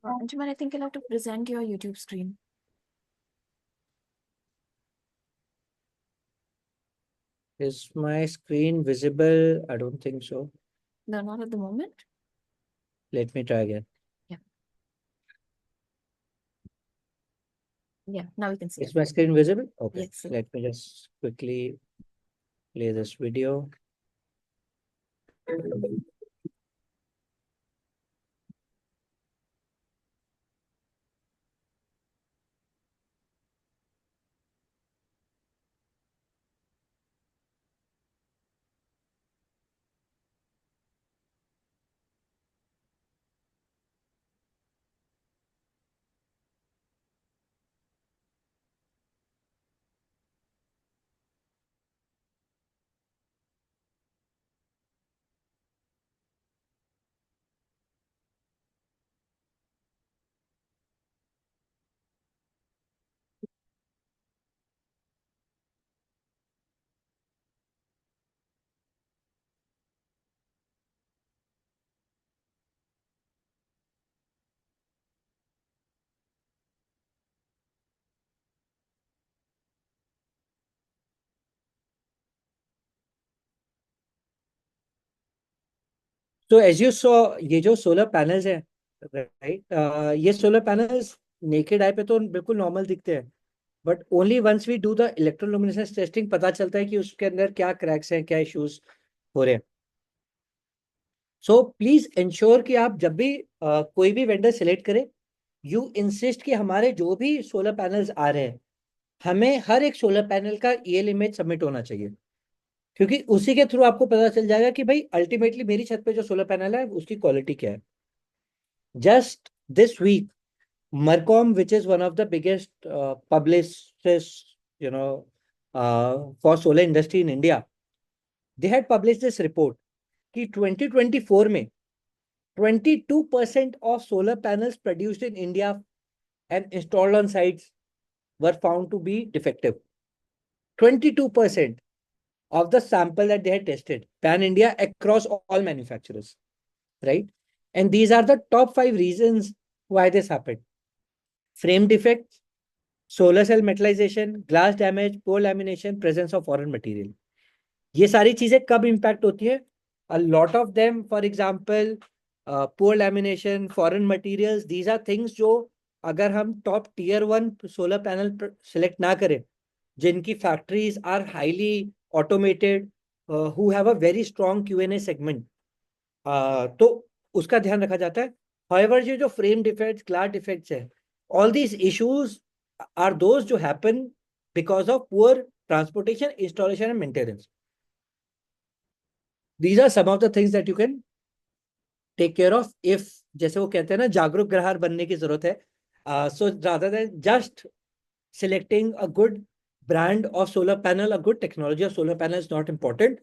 Anjuman, I think you'll have to present your YouTube screen. Is my screen visible? I don't think so. No, not at the moment. Let me try again. Yeah, now we can see Is it. my screen visible? Okay. Yes, sir. Let me just quickly play this video. तो as you saw, ये जो solar panels हैं, right, ये solar panels naked eye पे तो बिल्कुल normal दिखते हैं, but only once we do the electroluminescence testing पता चलता है कि उसके अंदर क्या क्रैक्स हैं, क्या इश्यूज हो रहे हैं. सो प्लीज इंश्योर कि आप जब भी कोई भी वेंडर सिलेक्ट करें, यू इंसिस्ट कि हमारे जो भी सोलर पैनल्स आ रहे हैं, हमें हर एक सोलर पैनल का ईएल इमेज सबमिट होना चाहिए. क्योंकि उसी के थ्रू आपको पता चल जाएगा कि भाई अल्टीमेटली मेरी छत पे जो सोलर पैनल है उसकी क्वालिटी क्या है. Just this week Mercom, which is one of the biggest publicists, for solar industry in India, they had published this report कि 2024 में 22% of solar panels produced in India and installed on sites were found to be defective. 22% of the sample that they had tested pan India across all manufacturers, right? And these are the top 5 reasons why this happened. Frame defects, solar cell metallization, glass damage, poor lamination, presence of foreign material. ये सारी चीजें कब impact होती है? A lot of them, for example poor lamination, foreign materials, these are things जो अगर हम top tier 1 solar panel select ना करें, जिनकी factories are highly automated, who have a very strong QnA segment, तो उसका ध्यान रखा जाता है. However, ये जो फ्रेम डिफेक्ट्स, ग्लास डिफेक्ट्स है, all these issues are those जो happen because of poor transportation, installation and maintenance. These are some of the things that you can take care of if, जैसे वो कहते हैं ना, जागरूक ग्राहक बनने की जरूरत है. So rather than just selecting a good brand of solar panel, a good technology of solar panel is not important.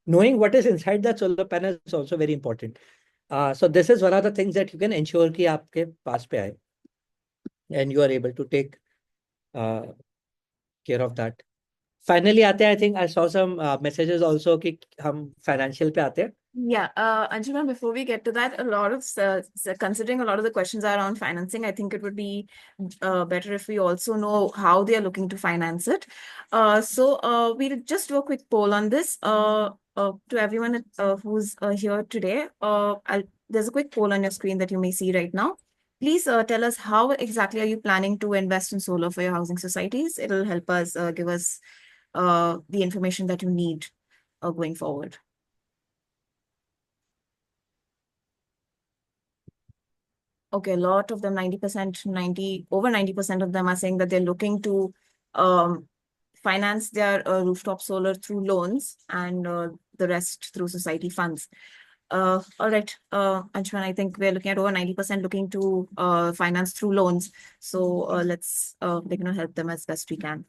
Knowing what is inside that solar panel is also very important. So this is one of the things that you can ensure कि आपके पास पे आए and you are able to take uh, care of that. Finally आते हैं, I think I saw some messages also कि हम financial पे आते हैं. Yeah, Anjuma, before we get to that, a lot of considering a lot of the questions are around financing, I think it would be better if we also know how they are looking to finance it. So we'll just do a quick poll on this. To everyone who's here today, there's a quick poll on your screen that you may see right now. Please tell us how exactly are you planning to invest in solar for your housing societies. It'll help us give us the information that you need going forward. Okay, a lot of them, 90%, over 90% of them are saying that they're looking to finance their rooftop solar through loans and the rest through society funds. All right, Anshuman, I think we're looking at over 90% looking to finance through loans. So let's help them as best we can.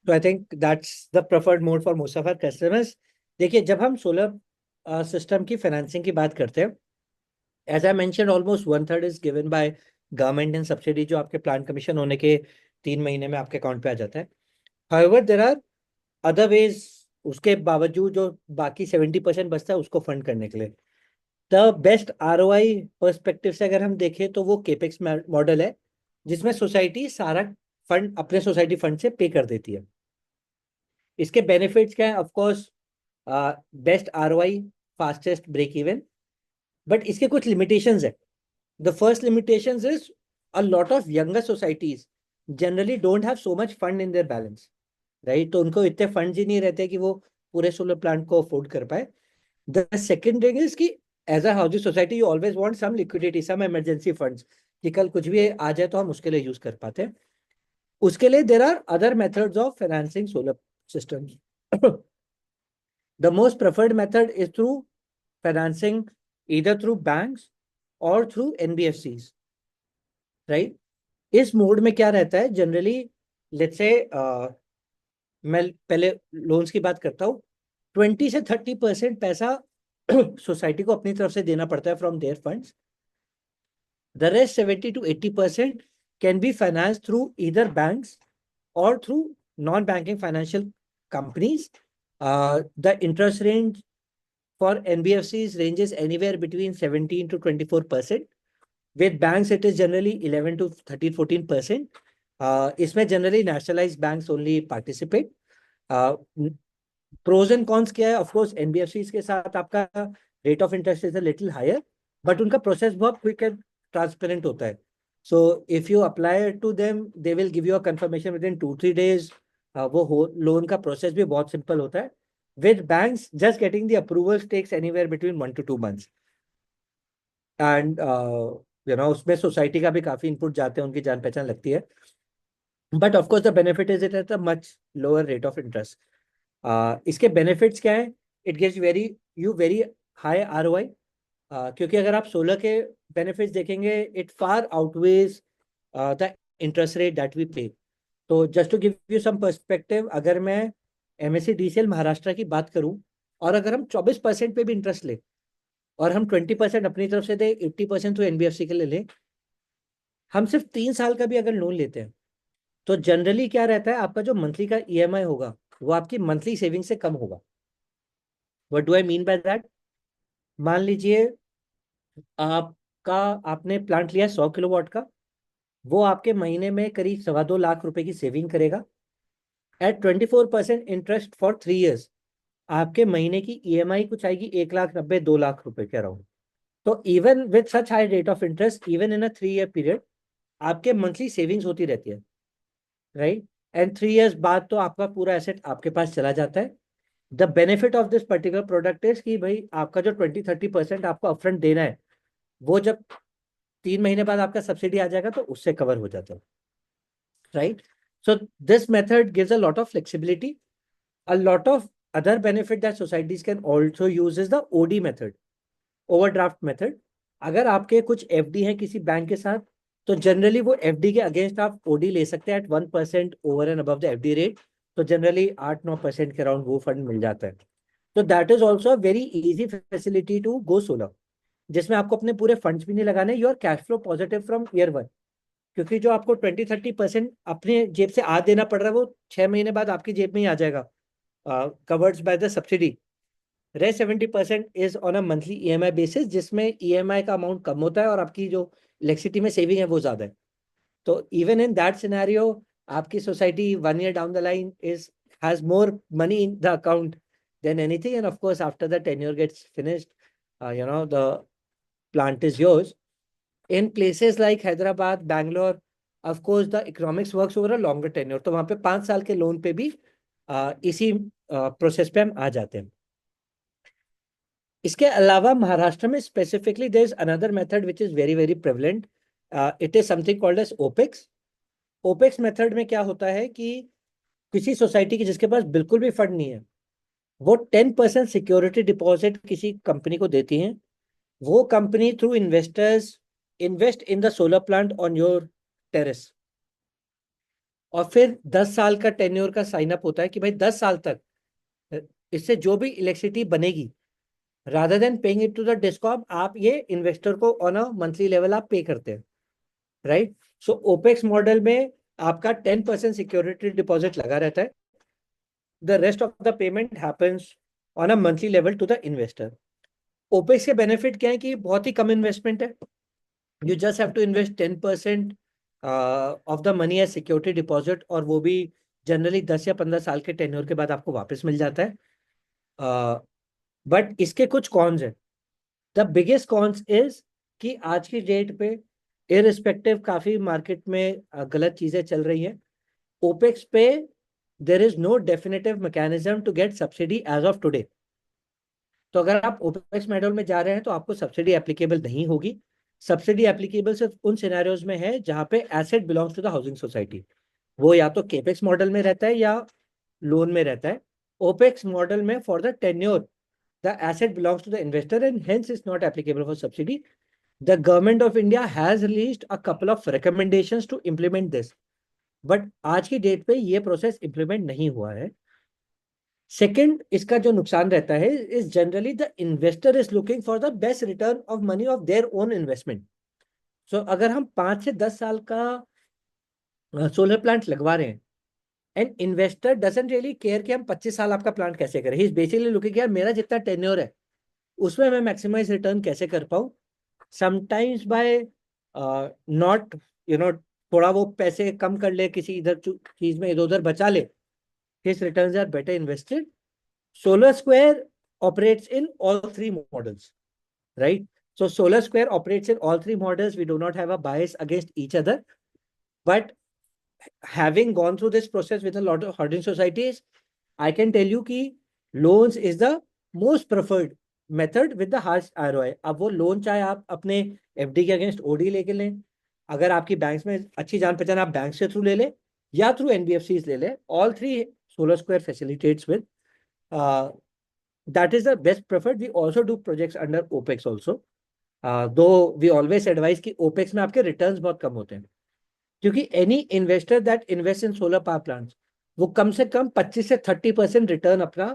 So I think that's the preferred mode for most of our customers. देखिए, जब हम solar system की financing की बात करते हैं, as I mentioned, almost 1/3 is given by government and subsidy, जो आपके प्लान कमीशन होने के 3 महीने में आपके अकाउंट पे आ जाता है. However, there are other ways, उसके बावजूद जो बाकी 70% बचता है उसको फंड करने के लिए. द बेस्ट आरओआई पर्सपेक्टिव से अगर हम देखें तो वो केपेक्स मॉडल है, जिसमें सोसाइटी सारा फंड अपने सोसाइटी फंड से पे कर देती है. इसके बेनिफिट्स क्या है? Of course best ROI, fastest break even, but इसके कुछ लिमिटेशंस है. The first limitations is a lot of younger societies generally don't have so much fund in their balance, right? तो उनको इतने फंड्स ही नहीं रहते कि वो पूरे सोलर प्लांट को अफोर्ड कर पाए. द सेकेंड थिंग इज कि as a housing society you always want some liquidity, some emergency funds, कि कल कुछ भी आ जाए तो हम उसके लिए यूज कर पाते हैं. उसके लिए there are other methods of financing solar systems. The most preferred method is through financing either through banks or through NBFCs, right? इस मोड में क्या रहता है जनरली, लेट्स से मैं पहले लोन्स की बात करता हूँ. 20 से 30% पैसा सोसाइटी को अपनी तरफ से देना पड़ता है from there funds. The rest 70 to 80% can be finance through either banks or through non-banking financial companies. The interest range for NBFCs ranges anywhere between 17 to 24%. With banks, it is generally 11 to 13, 14%. इसमें generally nationalized banks only participate. Pros and cons क्या है? Of course, NBFCs के साथ आपका rate of interest is a little higher, but उनका process बहुत quick and transparent होता है. So if you apply to them, they will give you a confirmation within 2-3 days. वो loan का process भी बहुत simple होता है. With banks, just getting the approvals takes anywhere between 1 to 2 months. And उसमें society का भी काफी input जाते हैं, उनकी जान पहचान लगती है. But of course, the benefit is it at a much lower rate of interest. इसके बेनिफिट्स क्या है? It gives very high ROI, क्योंकि अगर आप सोलर के बेनिफिट्स देखेंगे, it far outweighs the interest rate that we pay. तो just to give you some perspective, अगर मैं MSEDCL महाराष्ट्र की बात करूं, और अगर हम 24% पे भी इंटरेस्ट ले, और हम 20% अपनी तरफ से दे, 80% तो NBFC के लिए ले, हम सिर्फ 3 साल का भी अगर लोन लेते हैं, तो जनरली क्या रहता है, आपका जो मंथली का EMI होगा वो आपकी मंथली सेविंग से कम होगा। What do I mean by that? मान लीजिए आपका आपने प्लांट लिया 100 किलोवाट का, वो आपके महीने में करीब 2.25 लाख रुपए की सेविंग करेगा एट 24% इंटरेस्ट फॉर 3 ईयर्स। आपके महीने की EMI कुछ आएगी 1,90,000 2 लाख रुपए के अराउंड। तो even with such high rate of interest, even in a 3 year period, आपके मंथली सेविंग्स होती रहती है, राइट? एंड 3 ईयर्स बाद तो आपका पूरा एसेट आपके पास चला जाता है। The benefit of this particular product is कि भाई आपका जो 20-30% आपको अपफ्रंट देना है, वो जब 3 महीने बाद आपका सब्सिडी आ जाएगा तो उससे कवर हो जाता है, right? So this method gives a lot of flexibility. A lot of other benefit that societies can also use is the OD method, overdraft method. अगर आपके कुछ FD हैं किसी बैंक के साथ, तो जनरली वो FD के अगेंस्ट आप OD ले सकते हैं at 1% over and above the FD rate. तो जनरली 8-9% के अराउंड वो फंड मिल जाता है। तो that is also a very easy facility to go solar, जिसमें आपको अपने पूरे फंड्स भी नहीं लगाने, your cash flow positive from year 1। क्योंकि जो आपको 20-30% अपने जेब से आज देना पड़ रहा है, वो 6 महीने बाद आपकी जेब में ही आ जाएगा, कवर्ड बाय द सब्सिडी। रे 70% is on a monthly EMI basis, जिसमें EMI का अमाउंट कम होता है और आपकी जो इलेक्ट्रिसिटी में सेविंग है वो ज्यादा है। तो इवन इन दैट सिनेरियो, आपकी society 1 year down the line is has more money in the account than anything, and of course after the tenure gets finished, the plant is yours. In places like Hyderabad, Bangalore, of course the economics works over a longer tenure, तो वहां पे 5 साल के loan पे भी इसी process पे हम आ जाते हैं। इसके अलावा महाराष्ट्र में specifically there is another method which is very very prevalent. It is something called as opex. Opex method में क्या होता है कि किसी सोसाइटी की जिसके पास बिल्कुल भी फंड नहीं है, वो 10% सिक्योरिटी डिपॉजिट किसी कंपनी को देती है। वो company through investors invest in the solar plant on your terrace, और फिर 10 साल का टेन्योर का साइन अप होता है कि भाई 10 साल तक इससे जो भी इलेक्ट्रिसिटी बनेगी, rather than paying it to the discom, आप ये इन्वेस्टर को ऑन अ मंथली लेवल आप पे करते हैं, राइट? सो ओपेक्स मॉडल में आपका 10% सिक्योरिटी डिपॉजिट लगा रहता है, the rest of the payment happens on a monthly level to the investor. Opex के बेनिफिट क्या है कि बहुत ही कम इन्वेस्टमेंट है। You just have to invest 10% of the money as security deposit, और वो भी जनरली 10 या 15 साल के टेन्योर के बाद आपको वापस मिल जाता है। बट इसके कुछ कॉन्स हैं। द बिगेस्ट कॉन्स इज कि आज की डेट पे इररिस्पेक्टिव काफी मार्केट में गलत चीजें चल रही हैं। ओपेक्स पे there is no definitive mechanism to get subsidy as of today. तो अगर आप ओपेक्स मॉडल में जा रहे हैं तो आपको सब्सिडी एप्लीकेबल नहीं होगी। सब्सिडी एप्लीकेबल सिर्फ उन सिनेरियोज में है जहां पे asset belongs to the housing society, वो या तो केपेक्स मॉडल में रहता है या लोन में रहता है। ओपेक्स मॉडल में for the tenure the asset belongs to the investor and hence is not applicable for subsidy. The government of India has released a couple of recommendations to implement this, but आज की date पे ये process implement नहीं हुआ है। Second, इसका जो नुकसान रहता है is generally the investor is looking for the best return of money of their own investment. So अगर हम 5 से 10 साल का सोलर प्लांट लगवा रहे हैं, and investor doesn't really care कि हम 25 साल आपका प्लांट कैसे करें, ही इज बेसिकली लुकिंग यार मेरा जितना टेन्योर है उसमें मैं मैक्सिमाइज रिटर्न कैसे कर पाऊँ। समटाइम्स बाय नॉट थोड़ा वो पैसे कम कर ले किसी इधर चीज में, इधर उधर बचा ले, his returns are better invested. Solar Square operates in all three models, right? So Solar Square operates in all three models. We do not have a bias against each other. But having gone through this process with a lot of housing societies, I can tell you कि loans is the most preferred method with the highest ROI. अब वो loan चाहे आप अपने FD के against OD लेके लें, अगर आपकी बैंक्स में अच्छी जान पहचान आप बैंक से थ्रू ले लें या थ्रू NBFCs ले लें, all three Solar Square facilitates with That is the best preferred. We also do projects under OPEX also. Though we always advise कि OPEX में आपके रिटर्न्स बहुत कम होते हैं, क्योंकि any investor that invest in solar power plants वो कम से कम 25 से 30% रिटर्न अपना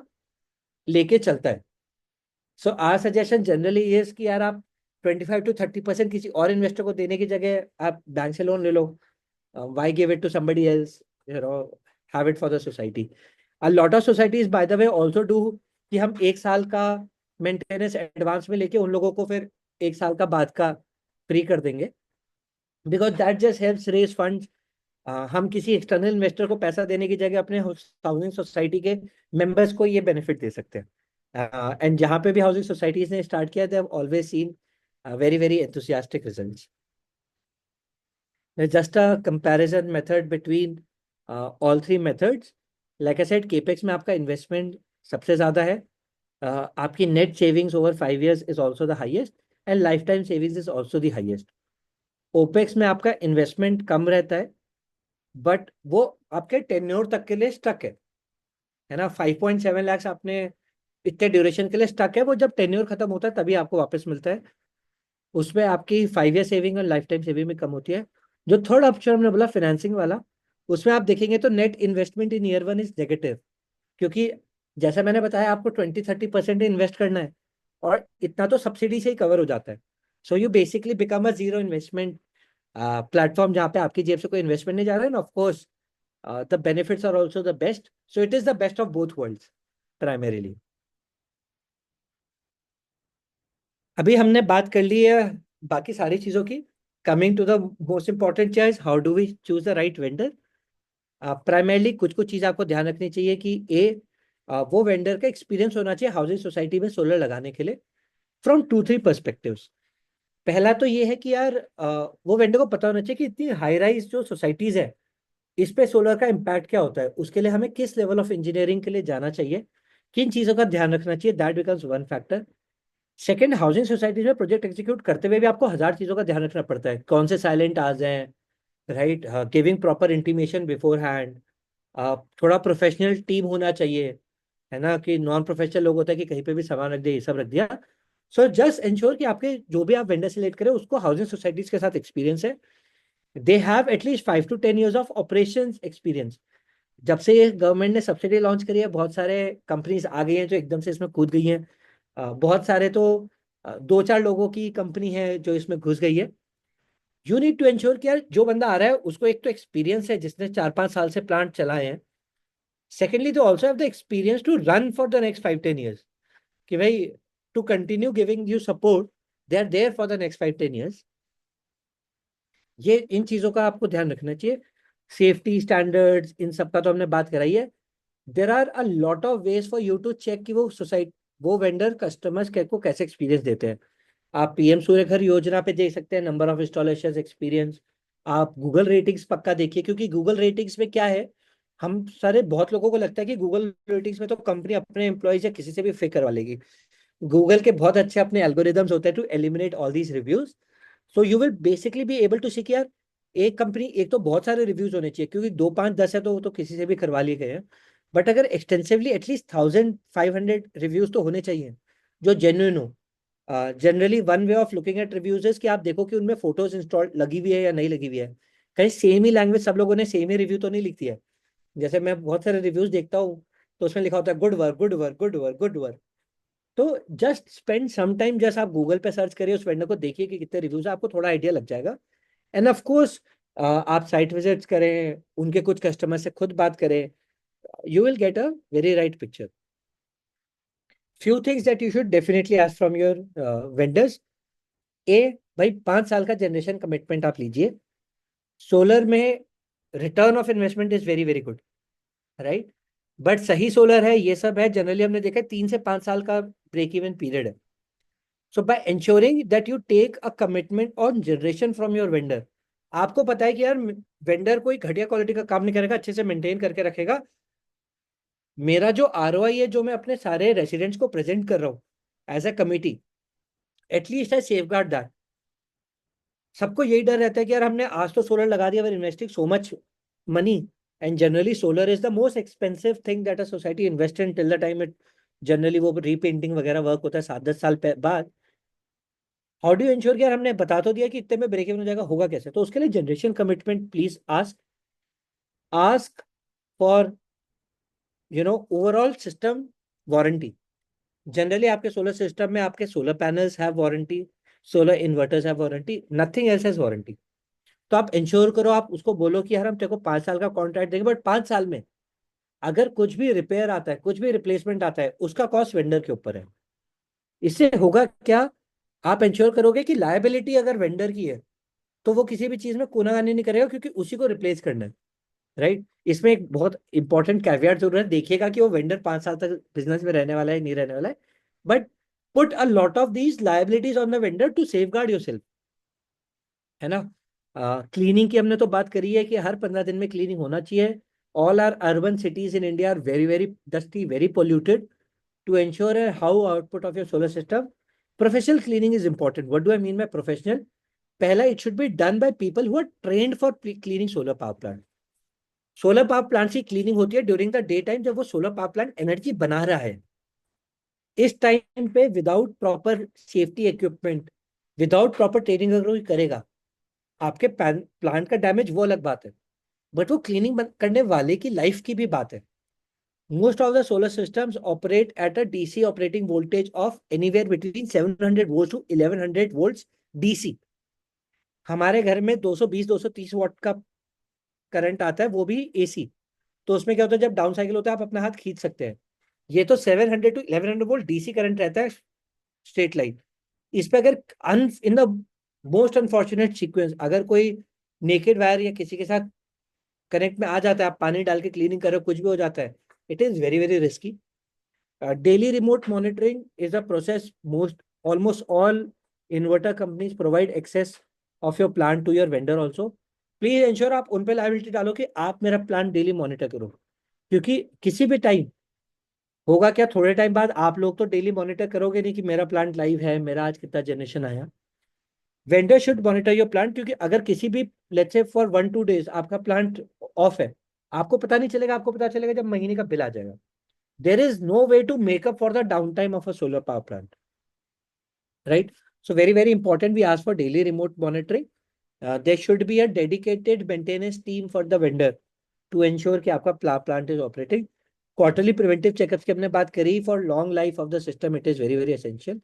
लेके चलता है. सो आवर सजेशन जनरली ये कि यार आप 25 to 30% किसी और इन्वेस्टर को देने की जगह आप बैंक से लोन ले लो. Why give it to somebody else? Have it for the society. A lot of societies, by the way, also do कि हम 1 साल का मेंटेनेंस एडवांस में लेके उन लोगों को फिर 1 साल का बाद का फ्री कर देंगे, because that just helps raise funds. हम किसी एक्सटर्नल इन्वेस्टर को पैसा देने की जगह अपने हाउसिंग सोसाइटी के मेंबर्स को ये बेनिफिट दे सकते हैं. एंड जहाँ पे भी हाउसिंग सोसाइटीज ने स्टार्ट किया, they have always seen very very enthusiastic results. Just a comparison method between all three methods. Like I said, capex में आपका investment सबसे ज़्यादा है. आपकी net savings over 5 years is also the highest, and lifetime savings is also the highest. Opex में आपका investment कम रहता है, बट वो आपके टेन्योर तक के लिए स्टक है ना. 5.7 lakhs आपने इतने ड्यूरेशन के लिए स्टक है. वो जब टेन्योर खत्म होता है तभी आपको वापस मिलता है. उसमें आपकी 5 year सेविंग और लाइफ टाइम सेविंग में कम होती है. जो थर्ड ऑप्शन हमने बोला फाइनेंसिंग वाला, उसमें आप देखेंगे तो net investment in year 1 is negative, क्योंकि जैसा मैंने बताया आपको 20-30% इन्वेस्ट करना है, और इतना तो सब्सिडी से ही कवर हो जाता है. So you basically become a zero investment platform, जहाँ पे आपकी जेब से कोई इन्वेस्टमेंट नहीं जा रहा है. Of course the benefits are also the best. So it is the best of both worlds primarily. अभी हमने बात कर ली है बाकी सारी चीज़ों की. Coming to the most important चीज, how do we choose the right vendor. Primarily कुछ कुछ चीज़ आपको ध्यान रखनी चाहिए कि वो वेंडर का एक्सपीरियंस होना चाहिए हाउसिंग सोसाइटी में सोलर लगाने के लिए, फ्रॉम 2-3 पर्सपेक्टिव्स. पहला तो ये है कि यार वो वेंडर को पता होना चाहिए कि इतनी हाई राइज जो सोसाइटीज है इस पे सोलर का इम्पैक्ट क्या होता है, उसके लिए हमें किस लेवल ऑफ इंजीनियरिंग के लिए जाना चाहिए, किन चीज़ों का ध्यान रखना चाहिए. That becomes one factor. Second, housing societies में प्रोजेक्ट एग्जीक्यूट करते हुए भी आपको 1000 चीज़ों का ध्यान रखना पड़ता है. कौन से साइलेंट आ जाए, right, giving proper intimation before hand. थोड़ा प्रोफेशनल टीम होना चाहिए, है ना, कि नॉन प्रोफेशनल लोग होता है कि कहीं पे भी सामान रख दिया, ये सब रख दिया. सो जस्ट इंश्योर कि आपके जो भी आप वेंडर सिलेक्ट करें उसको हाउसिंग सोसाइटीज के साथ एक्सपीरियंस है. They have at least 5 to 10 years of operation experience. जब से ये गवर्नमेंट ने सब्सिडी लॉन्च करी है, बहुत सारे कंपनीज आ गई हैं जो एकदम से इसमें कूद गई हैं. बहुत सारे तो 2-4 लोगों की कंपनी है जो इसमें घुस गई है. यू नीड टू इंश्योर कि यार जो बंदा आ रहा है उसको एक तो एक्सपीरियंस है, जिसने 4-5 साल से प्लांट चलाए हैं. सेकेंडली, तो also have the experience to run for the next 5-10 years, कि भाई to continue giving you support, they are there for the next 5-10 years. ये इन चीजों का आपको ध्यान रखना चाहिए. सेफ्टी स्टैंडर्ड्स इन सब का तो हमने बात कराई है. There are a lot of ways for you to check कि वो सोसाइटी, वो वेंडर कस्टमर्स को कैसे एक्सपीरियंस देते हैं. आप पीएम सूर्य घर योजना पे देख सकते हैं नंबर ऑफ इंस्टॉलेशन एक्सपीरियंस. आप गूगल रेटिंग्स पक्का देखिए, क्योंकि गूगल रेटिंग्स में क्या है, हम सारे बहुत लोगों को लगता है कि गूगल रेटिंग्स में तो कंपनी अपने एम्प्लॉयज या किसी से भी फेक करवा लेगी. गूगल के बहुत अच्छे अपने एल्गोरिदम्स होते हैं to eliminate all these reviews. So you will basically be able to see कि यार एक कंपनी, एक तो बहुत सारे रिव्यूज होने चाहिए, क्योंकि 2, 5, 10 है तो वो तो किसी से भी करवा लिए गए हैं. बट अगर एक्सटेंसिवली एटलीस्ट 1500 रिव्यूज तो होने चाहिए जो जेन्युइन हो. Generally one way of looking at reviews कि आप देखो कि उनमें फोटोज इंस्टॉल लगी हुई है या नहीं लगी हुई है. कहीं सेम ही लैंग्वेज सब लोगों ने सेम ही रिव्यू तो नहीं लिखती है. जैसे मैं बहुत सारे रिव्यूज देखता हूँ तो उसमें लिखा होता है good work, good work, good work, good work. तो just spend some time, just आप गूगल पे सर्च करिए, उस वेंडर को देखिए कि कितने रिव्यूज है, आपको थोड़ा आइडिया लग जाएगा. एंड ऑफ कोर्स आप साइट विजिट्स करें, उनके कुछ कस्टमर से खुद बात करें, you will get a very right picture. Few things that you should definitely ask from your vendors. Uh, भाई 5 साल का जनरेशन कमिटमेंट आप लीजिए. सोलर में return of investment is very very good, right. But सही सोलर है, ये सब है, जनरली हमने देखा है 3 से 5 साल का ब्रेक इवन पीरियड है. So by ensuring that you take a commitment on generation from your vendor, आपको पता है कि यार वेंडर कोई घटिया क्वालिटी का काम नहीं करेगा, अच्छे से मेंटेन करके रखेगा. मेरा जो आरओआई है जो मैं अपने सारे रेसिडेंट्स को प्रेजेंट कर रहा हूँ as a committee, at least I safeguard that. सबको यही डर रहता है कि यार हमने आज तो सोलर लगा दिया, we're investing so much money And generally solar is the most expensive thing that a society invests in till the time it generally वो repainting वगैरह वर्क होता है 7-10 साल बाद. हाउ डू इंश्योर कि यार हमने बता तो दिया कि इतने में ब्रेक इवन हो जाएगा, होगा कैसे? तो उसके लिए generation commitment please ask ask for overall system warranty. Generally आपके सोलर सिस्टम में आपके solar panels have warranty, solar inverters have warranty, nothing else has warranty. तो आप इंश्योर करो, आप उसको बोलो कि यार हम तेरे को 5 साल का कॉन्ट्रैक्ट देंगे, बट 5 साल में अगर कुछ भी रिपेयर आता है, कुछ भी रिप्लेसमेंट आता है, उसका कॉस्ट वेंडर के ऊपर है. इससे होगा क्या? आप इंश्योर करोगे कि लायबिलिटी अगर वेंडर की है तो वो किसी भी चीज में कोनागानी नहीं करेगा, क्योंकि उसी को रिप्लेस करना है. राइट. इसमें एक बहुत इंपॉर्टेंट कैवियट जरूर है, देखिएगा कि वो वेंडर 5 साल तक बिजनेस में रहने वाला है नहीं रहने वाला है. But put a lot of these liabilities on the vendor to safeguard yourself. है ना? क्लीनिंग की हमने तो बात करी है कि हर 15 दिन में क्लीनिंग होना चाहिए. All our urban cities in India are very very dusty, very polluted. To ensure a how output of your solar system, professional cleaning is important. What do I mean by professional? पहला, it should be done by people who are trained for cleaning solar power plant. Solar power plant की cleaning होती है during the day time, जब वो solar power plant energy बना रहा है. इस टाइम पे without proper safety equipment, without proper training अगर कोई करेगा, आपके प्लांट का डैमेज वो अलग बात है, बट वो क्लीनिंग करने वाले की लाइफ की भी बात है. Most of the solar systems operate at a DC operating voltage of anywhere between 700 volts to 1100 volts DC. हमारे घर में 220-230 वाट का करंट आता है, वो भी एसी. तो उसमें क्या होता है, जब डाउन साइकिल होता है आप अपना हाथ खींच सकते हैं. ये तो 700 टू 1100 वोल्ट डीसी करंट रहता है, स्ट्रेट लाइन. इस पे अगर in the most unfortunate sequence अगर कोई नेकेड वायर या किसी के साथ कनेक्ट में आ जाता है, आप पानी डाल के क्लीनिंग कर रहे हो, कुछ भी हो जाता है, it is very very risky. Daily remote monitoring is a process. Almost all inverter companies provide access of your plant to your vendor also. Please ensure आप उन पे लाइबिलिटी डालो कि आप मेरा प्लांट डेली मॉनिटर करो, क्योंकि किसी भी टाइम होगा क्या, थोड़े टाइम बाद आप लोग तो डेली मॉनिटर करोगे नहीं कि मेरा प्लांट लाइव है, मेरा आज कितना जनरेशन आया. Vendor should monitor your plant, क्योंकि अगर किसी भी लेट्स से फॉर 1-2 डेज आपका प्लांट ऑफ है, आपको पता नहीं चलेगा. आपको पता चलेगा जब महीने का बिल आ जाएगा. There is no way to make up for the downtime of a solar power plant, right? So very very important, we ask for daily remote monitoring. There should be a dedicated maintenance team for the vendor to ensure कि आपका plant is operating. Quarterly preventive checkups की हमने बात करी. For long life of the system it is very very essential.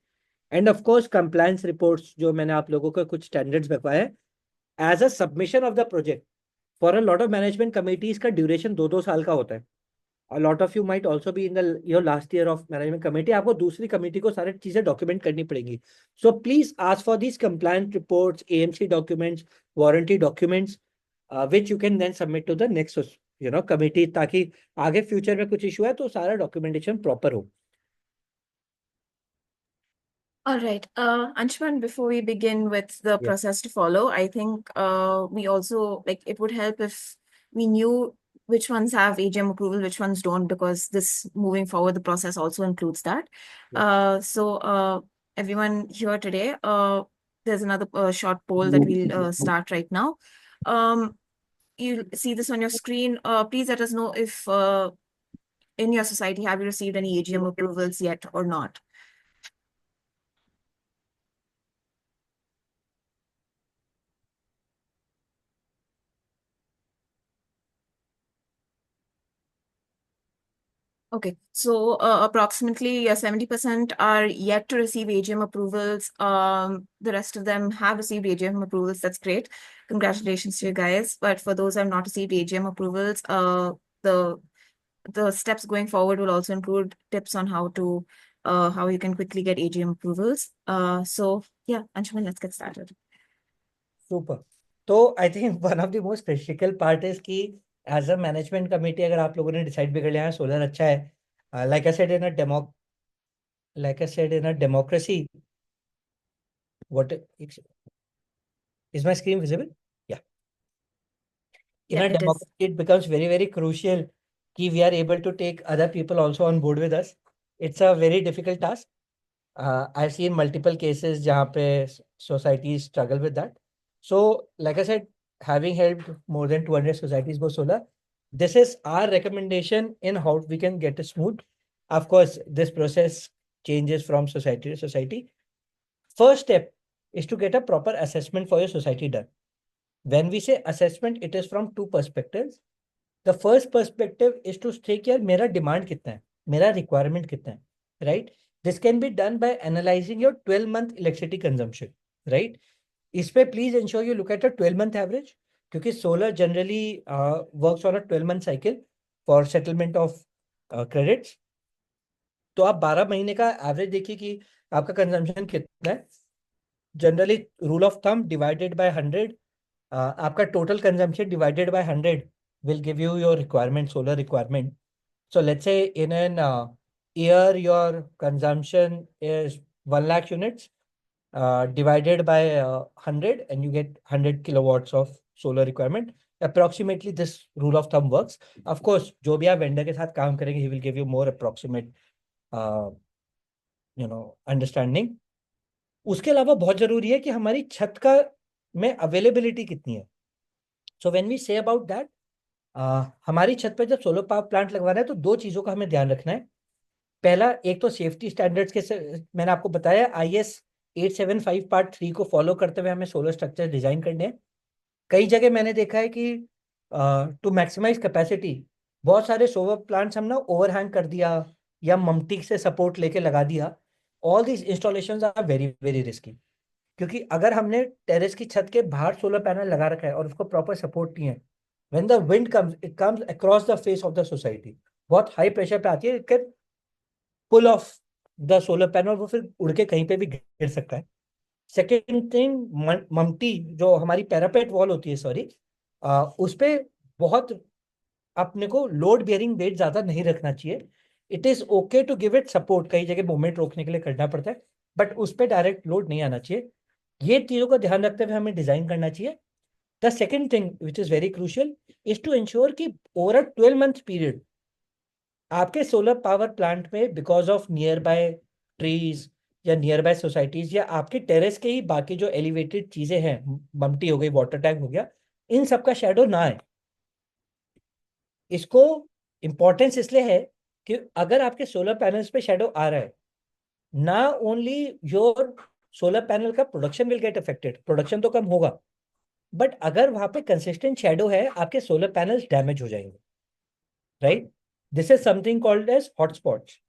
And of course compliance reports जो मैंने आप लोगों को कुछ standards बताए हैं as a submission of the project. For a lot of management committees का duration 2-2 साल का होता है. A lot of you might also be in your last year of management committee. आपको दूसरी कमेटी को सारी चीजें डॉक्यूमेंट करनी पड़ेंगी. So please ask for these compliance reports, AMC documents, warranty documents, which you can then submit to the next committee, ताकि आगे future में कुछ इशू है तो सारा डॉक्यूमेंटेशन प्रॉपर हो. All right. Anshuman, before we begin with the Yeah. process to follow, I think we also, like, it would help if we knew which ones have AGM approval, which ones don't, because this moving forward, the process also includes that. So everyone here today, there's another short poll that we'll start right now. You see this on your screen. Please let us know if in your society, have you received any AGM approvals yet or not? Okay, so approximately 70% are yet to receive AGM approvals. The rest of them have received AGM approvals. That's great. Congratulations to you guys. But for those who have not received AGM approvals, the steps going forward will also include tips on how you can quickly get AGM approvals. So yeah, Anshuman, let's get started. Super. तो I think one of the most critical part is कि as a management committee अगर आप लोगों ने decide भी कर लिया है सोलर अच्छा है, like I said in a democracy, what is my screen visible? Yeah. In Yeah, a it is. democracy, it becomes very, very crucial कि we are able to take other people also on board with us. It's a very difficult task. I've seen multiple cases जहाँ पे societies struggle with that. So, like I said, having helped more than 200 societies go solar, this is our recommendation in how we can get a smooth. Of course, this process changes from society to society. First step is to get a proper assessment for your society done. When we say assessment, it is from two perspectives. The first perspective is to take care मेरा demand कितना है, मेरा requirement कितना है, right? This can be done by analyzing your 12-month electricity consumption, right? इस पे please ensure you look at a 12-month average, क्योंकि solar generally works on a 12-month cycle for settlement of credits. तो आप 12 महीने का average देखिए कि आपका कंजम्पशन कितना है. Generally rule of thumb divided by 100, आपका total consumption divided by 100 will give you your requirement, solar requirement. So let's say in an year, your consumption is 1 lakh units divided by 100, and you get 100 kilowatts of solar requirement. Approximately this rule of thumb works. Of course, जो भी आप vendor के साथ काम करेंगे, he will give you more approximate uh, understanding. उसके अलावा बहुत जरूरी है कि हमारी छत का में अवेलेबिलिटी कितनी है. So when we say about that, हमारी छत पे जब सोलर पावर प्लांट लगवाना है तो दो चीजों का हमें ध्यान रखना है. पहला, एक तो सेफ्टी स्टैंडर्ड्स के मैंने आपको बताया IS 875 पार्ट 3 को फॉलो करते हुए हमें सोलर स्ट्रक्चर डिजाइन करने हैं. कई जगह मैंने देखा है कि टू मैक्सिमाइज कैपेसिटी बहुत सारे सोलर प्लांट्स हम ना ओवरहैंग कर दिया या ममटी से सपोर्ट लेके लगा दिया. All these installations are very very risky, क्योंकि अगर हमने टेरेस की छत के बाहर सोलर पैनल लगा रखा है और उसको प्रॉपर सपोर्ट नहीं है, when the wind comes, it comes across the face of the society, बहुत हाई प्रेशर पे आती है, it can pull off the solar panel, वो फिर उड़ के कहीं पे भी गिर सकता है. सेकेंड थिंग, ममटी जो हमारी पैरापेट वॉल होती है, सॉरी, उस पे बहुत अपने को लोड बियरिंग वेट ज्यादा नहीं रखना चाहिए. It is okay to give it support, कई जगह मूवमेंट रोकने के लिए करना पड़ता है, बट उस पर डायरेक्ट लोड नहीं आना चाहिए. ये चीजों का ध्यान रखते हुए हमें डिजाइन करना चाहिए. The second thing which is very crucial is to ensure कि ओवर अ 12 month पीरियड आपके सोलर पावर प्लांट में, because of nearby trees या नियर बाय सोसाइटीज या आपके टेरेस के ही बाकी जो एलिवेटेड चीजें हैं, ममटी हो गई, वाटर टैंक हो गया, इन सब का शेडो ना आए. इसको इंपॉर्टेंस इसलिए है कि अगर आपके सोलर पैनल्स पे शेडो आ रहा है, ना ओनली योर सोलर पैनल का production will get affected, production तो कम होगा, बट अगर वहां पे कंसिस्टेंट शेडो है, आपके सोलर पैनल्स डैमेज हो जाएंगे, right? This is something called as hotspots.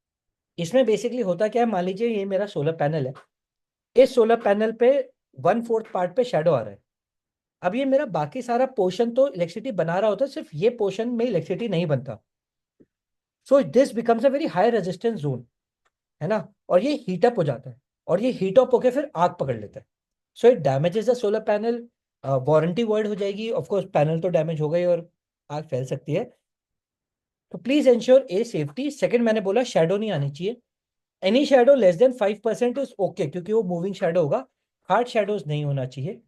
इसमें बेसिकली होता क्या है, मान लीजिए ये मेरा सोलर पैनल है, इस सोलर पैनल पे 1/4 पार्ट पे शेडो आ रहा है. अब ये मेरा बाकी सारा पोर्शन तो इलेक्ट्रिसिटी बना रहा होता है, सिर्फ ये पोर्शन में इलेक्ट्रिसिटी नहीं बनता. So this becomes a very high resistance zone, है ना, और ये हीट अप हो जाता है, और ये हीट अप होकर फिर आग पकड़ लेता है. So it damages the solar panel, warranty word हो जाएगी, ऑफकोर्स पैनल तो डैमेज हो गई और आग फैल सकती है. तो please ensure A safety. Second, मैंने बोला शेडो नहीं आनी चाहिए. Any shadow less than 5% is okay, क्योंकि वो मूविंग शेडो होगा, हार्ड शेडोज नहीं होना चाहिए.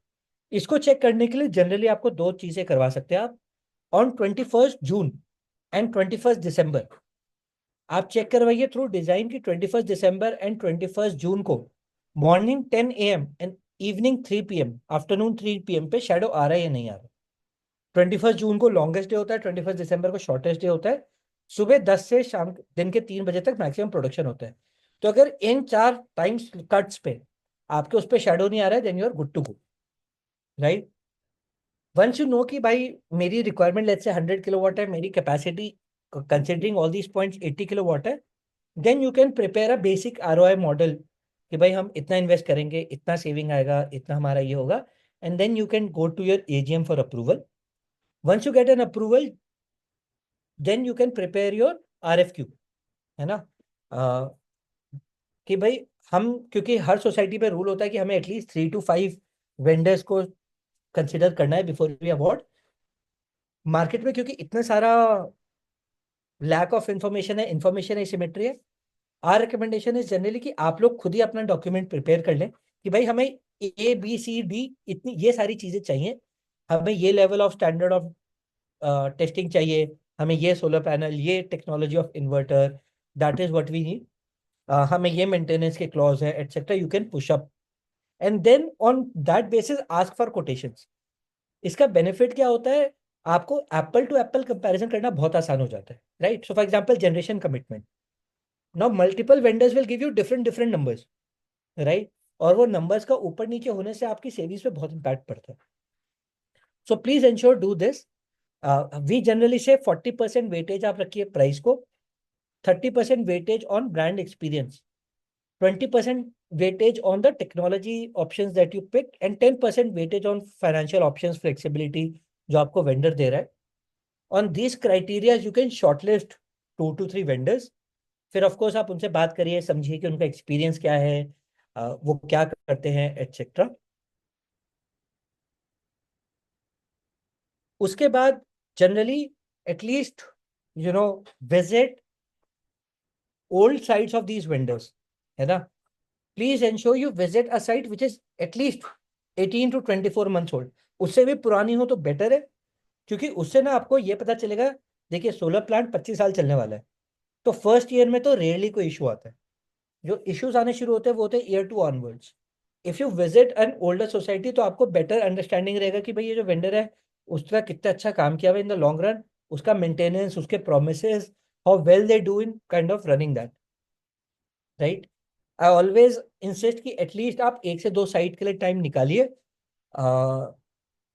इसको चेक करने के लिए जनरली आपको दो चीजें करवा सकते हैं आप. ऑन 21 जून एंड 21 दिसंबर आप चेक करवाइए थ्रू डिजाइन की. 21 दिसंबर एंड 21 जून को morning 10 AM and evening 3 PM, afternoon 3 PM पे शेडो आ रहा है या नहीं आ रहा. 21 जून को लॉन्गेस्ट डे होता है, 21 दिसंबर को शॉर्टेस्ट डे होता है. सुबह 10 से शाम दिन के 3 बजे तक मैक्सिमम प्रोडक्शन होता है. तो अगर इन 4 टाइम्स कट्स पे आपके उस पर शेडो नहीं आ रहा है, then you are good to go, right? Once you know कि भाई मेरी रिक्वायरमेंट लेट्स से 100 किलोवाट है, मेरी capacity considering all these points 80 kilowatt है, then you can prepare a basic ROI model कि भाई हम इतना इन्वेस्ट करेंगे, इतना सेविंग आएगा, इतना हमारा ये होगा, and then you can go to your AGM for approval. Once you get an approval, then you can prepare your RFQ, है ना. कि भाई हम, क्योंकि हर सोसाइटी पे रूल होता है कि हमें एटलीस्ट 3 to 5 वेंडर्स को कंसिडर करना है बिफोर वी अवॉर्ड. मार्केट में क्योंकि इतना सारा लैक ऑफ इंफॉर्मेशन है, इंफॉर्मेशन एसिमेट्री है, आर रिकमेंडेशन इज जनरली कि आप लोग खुद ही अपना डॉक्यूमेंट प्रिपेयर कर लें कि भाई हमें ABCD इतनी ये सारी चीजें चाहिए, हमें ये level of standard of testing चाहिए, हमें ये सोलर पैनल, ये technology of inverter, that is what we need, हमें ये मेंटेनेंस के क्लॉज है, etcetera. You can push up and then on that basis ask for quotations. इसका बेनिफिट क्या होता है, आपको एप्पल टू एप्पल कंपैरिजन करना बहुत आसान हो जाता है, right? So for example generation commitment, now multiple vendors will give you different different numbers, right? और वो नंबर्स का ऊपर नीचे होने से आपकी सेविंग्स पे बहुत इंपैक्ट पड़ता है। So please ensure do this. We generally say 40% weightage आप रखिए प्राइस को, 30% weightage on brand experience, 20% weightage on the technology options that you picked, and 10% weightage on financial options flexibility जो आपको वेंडर दे रहा है। On this criteria you can shortlist 2 to 3 vendors. फिर of course आप उनसे बात करिए, समझिए कि उनका एक्सपीरियंस क्या है, वो क्या करते हैं, एटसेट्रा। उसके बाद generally at least visit old sites of these vendors, है ना? Please ensure you visit a site which is at least 18 to 24 months old. उससे भी पुरानी हो तो बेटर है, क्योंकि उससे ना आपको ये पता चलेगा। देखिए, सोलर प्लांट 25 साल चलने वाला है, तो फर्स्ट ईयर में तो रेयरली कोई इशू आता है। जो इश्यूज आने शुरू होते हैं वो होते हैं year 2 onwards. If you visit an older society तो आपको बेटर अंडरस्टैंडिंग रहेगा कि भाई ये जो वेंडर है उसका कितना अच्छा काम किया हुआ इन द लॉन्ग रन, उसका मेंटेनेंस, उसके promises, how well they do in kind of running that, right? I always insist कि एटलीस्ट आप 1 से 2 साइट के लिए टाइम निकालिए।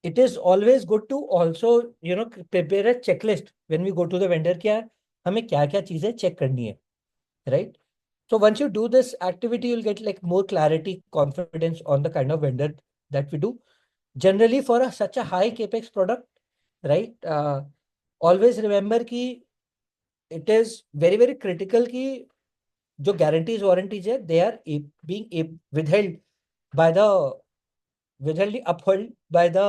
It is always good to also prepare a checklist when we go to the vendor, क्या हमें क्या क्या चीजें चेक करनी है, right? So once you do this activity, you'll get like more clarity, confidence on the kind of vendor that we do. Generally, for such a high capex product, right? Always remember कि it is very very critical कि जो guarantees warranties है, they are being withheld by the upheld by the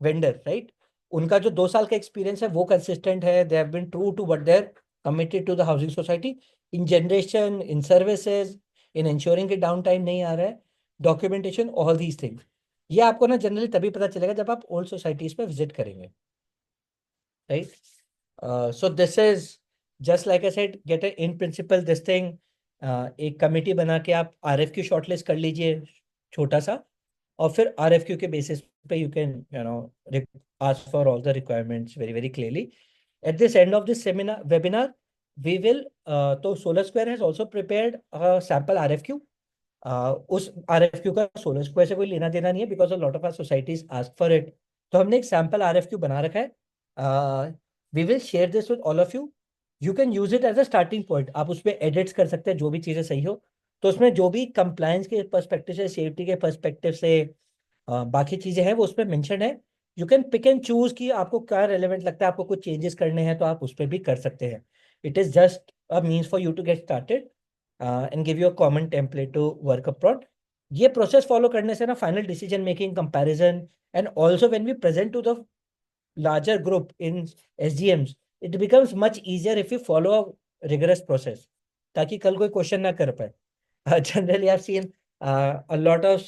vendor, right? उनका जो 2 साल का experience है वो कंसिस्टेंट है, they have been true to what they are committed to the housing society, in generation, in services, in ensuring कि down time नहीं आ रहा है, डॉक्यूमेंटेशन, ऑल दीज थिंग्स। ये आपको ना जनरली तभी पता चलेगा जब आप ओल्ड सोसाइटीज पे विजिट करेंगे, right? So this is just like I said, get a in principle this thing। एक कमेटी बना के आप RFQ शॉर्टलिस्ट कर लीजिए, छोटा सा, और फिर RFQ के बेसिस पे you can ask for all the requirements very very clearly at this end of this seminar webinar। we will तो solar square has also prepared a sample RFQ। उस RFQ का सोलर स्क्वायर से कोई लेना देना नहीं है, because lot of our societies ask for it. तो हमने एक सैम्पल RFQ बना रखा है। We will share this with all of you. You can use it as a starting point, आप उस पर एडिट्स कर सकते हैं जो भी चीज़ें सही हो। तो उसमें जो भी कंप्लायंस के पर्सपेक्टिव से, सेफ्टी के पर्सपेक्टिव से बाकी चीज़ें हैं वो उसमें मेंशन है। You can pick and choose कि आपको क्या रेलेवेंट लगता है, आपको कुछ चेंजेस करने हैं तो आप उस पर भी कर सकते हैं। It is just a means for you to get started and give you a common template to work upon. ये प्रोसेस फॉलो करने से ना final decision making, comparison, and also when we present to the larger group in SGMs, it becomes much easier if you follow a rigorous process, ताकि कल कोई question ना कर पाए। Generally I've seen a lot of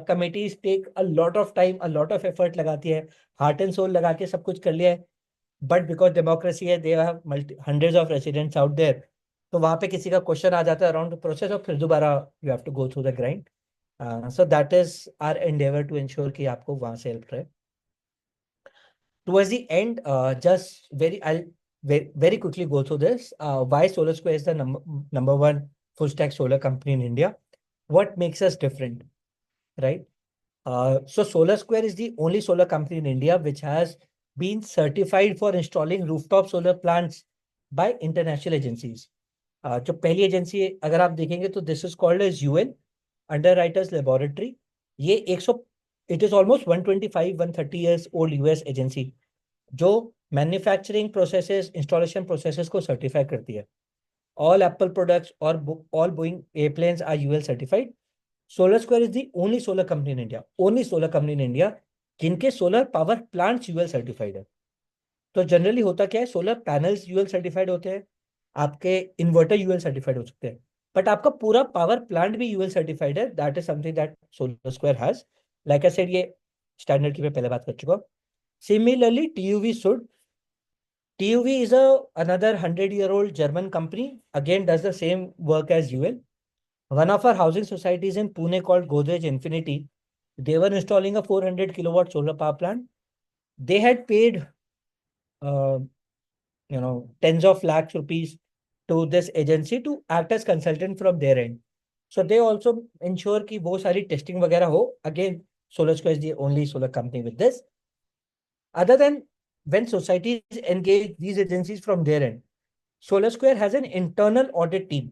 committees take a lot of time, a lot of effort लगाती है, heart and soul लगा के सब कुछ कर लिया है, बट बिकॉज डेमोक्रेसी है, they have hundreds of residents out there, तो वहां पे किसी का क्वेश्चन आ जाता है अराउंड द प्रोसेस और फिर दोबारा you have to go through the grind. So that is our endeavour to ensure कि आपको वहां से हेल्प रहे। Towards the end, just I'll very quickly go through this. Why Solar Square is the number one full stack solar company in India? What makes us different, right? So Solar Square is the only solar company in India which has been certified for installing rooftop solar plants by international agencies. जो पहली agency अगर आप देखेंगे तो this is called as UN underwriters laboratory. ये 100, it is almost 125 130 years old US agency जो manufacturing processes, installation processes को certify करती है। ऑल एप्पल प्रोडक्ट्स और all Boeing airplanes are UL certified. Solar square is the only solar company in India, only solar company in India जिनके solar power plants UL certified है। तो generally होता क्या है, सोलर पैनल्स UL सर्टिफाइड होते हैं, आपके इन्वर्टर UL सर्टिफाइड हो सकते हैं, बट आपका पूरा पावर प्लांट भी UL सर्टिफाइड है। That is something that solar square has. Like I said, ये स्टैंडर्ड की मैं पहले बात कर चुका हूँ। Similarly TUV Sud, TUV is another 100-year-old German company, again does the same work as UL. One of our housing societies in Pune called Godrej Infinity, they were installing a 400 kilowatt solar power plant. They had paid uh, tens of lakhs rupees to this agency to act as consultant from their end. So they also ensure कि वो सारी testing वगैरह हो. Again, Solar Square is the only solar company with this. Other than when societies engage these agencies from their end, Solar Square has an internal audit team,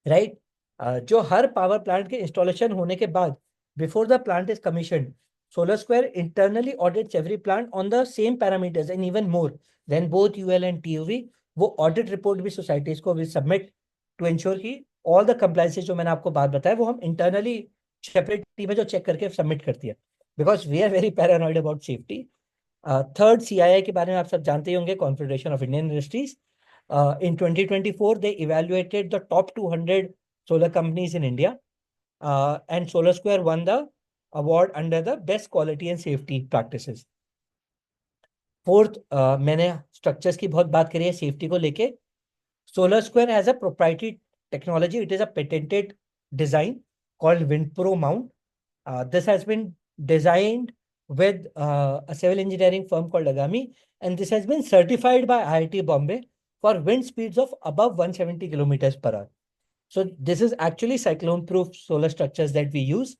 right? जो हर power plant के installation होने के बाद before the plant is commission, solar square internally audits every plant on the same parameters and even more than both UL and TUV. वो audit report भी societies को will submit to ensure कि all the compliances जो मैंने आपको बात बताया वो हम इंटरनली सेपरेट टीम है जो चेक करके सबमिट करती है, because we are very paranoid about safety. Third, CII के बारे में आप सब जानते ही होंगे, Confederation of Indian Industries. In 2024, they evaluated the top 200 solar companies in India, and Solar Square won the award under the best quality and safety practices. Fourth, मैंने structures की बहुत बात करी है सेफ्टी को लेके. Solar square has a proprietary technology. It is a patented design called WindPro mount. This has been designed with a civil engineering firm called Agami, and this has been certified by IIT Bombay for wind speeds of above 170 kilometers per hour. So this is actually cyclone-proof solar structures that we use.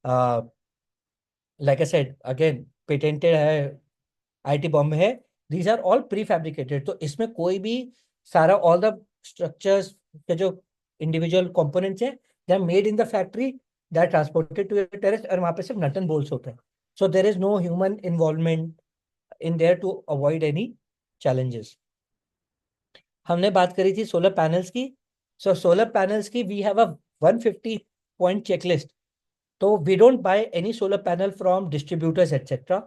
Like I said, again, patented है, IIT Bombay है. These are all prefabricated. तो इसमें कोई भी सारा all the structures के जो individual components हैं, they are made in the factory, they are transported to your terrace, और वहाँ पे सिर्फ nut and bolts होता है. So there is no human involvement in there to avoid any challenges. हमने बात करी थी सोलर पैनल्स की. सो सोलर पैनल्स की we have a 150 point checklist. तो we don't buy any solar panel from distributors etcetera.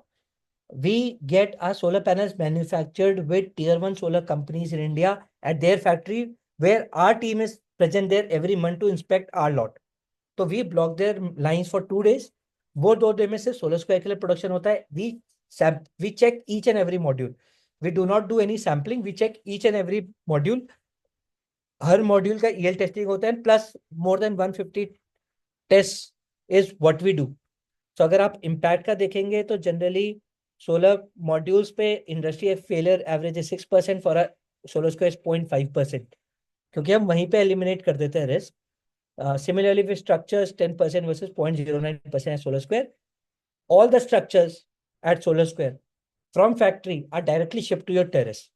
We get our solar panels manufactured with tier 1 solar companies in India at their factory, where our team is present there every month to inspect our lot. तो we block their lines for 2 days. वो 2 दिन में से solar square के लिए production होता है. We check each and every module. We do not do any sampling. We check each and every module. हर मॉड्यूल का ईएल टेस्टिंग होता है, plus more than 150 test is what we do. So अगर आप impact का देखेंगे तो generally solar modules पे इंडस्ट्री फेलियर एवरेज है 6%, फॉर सोलर स्क्वायर 0.5%, क्योंकि हम वहीं पे एलिमिनेट कर देते हैं risk. Similarly with structures 10% versus 0.09% solar square. All the structures at solar square from factory are directly shift to your terrace,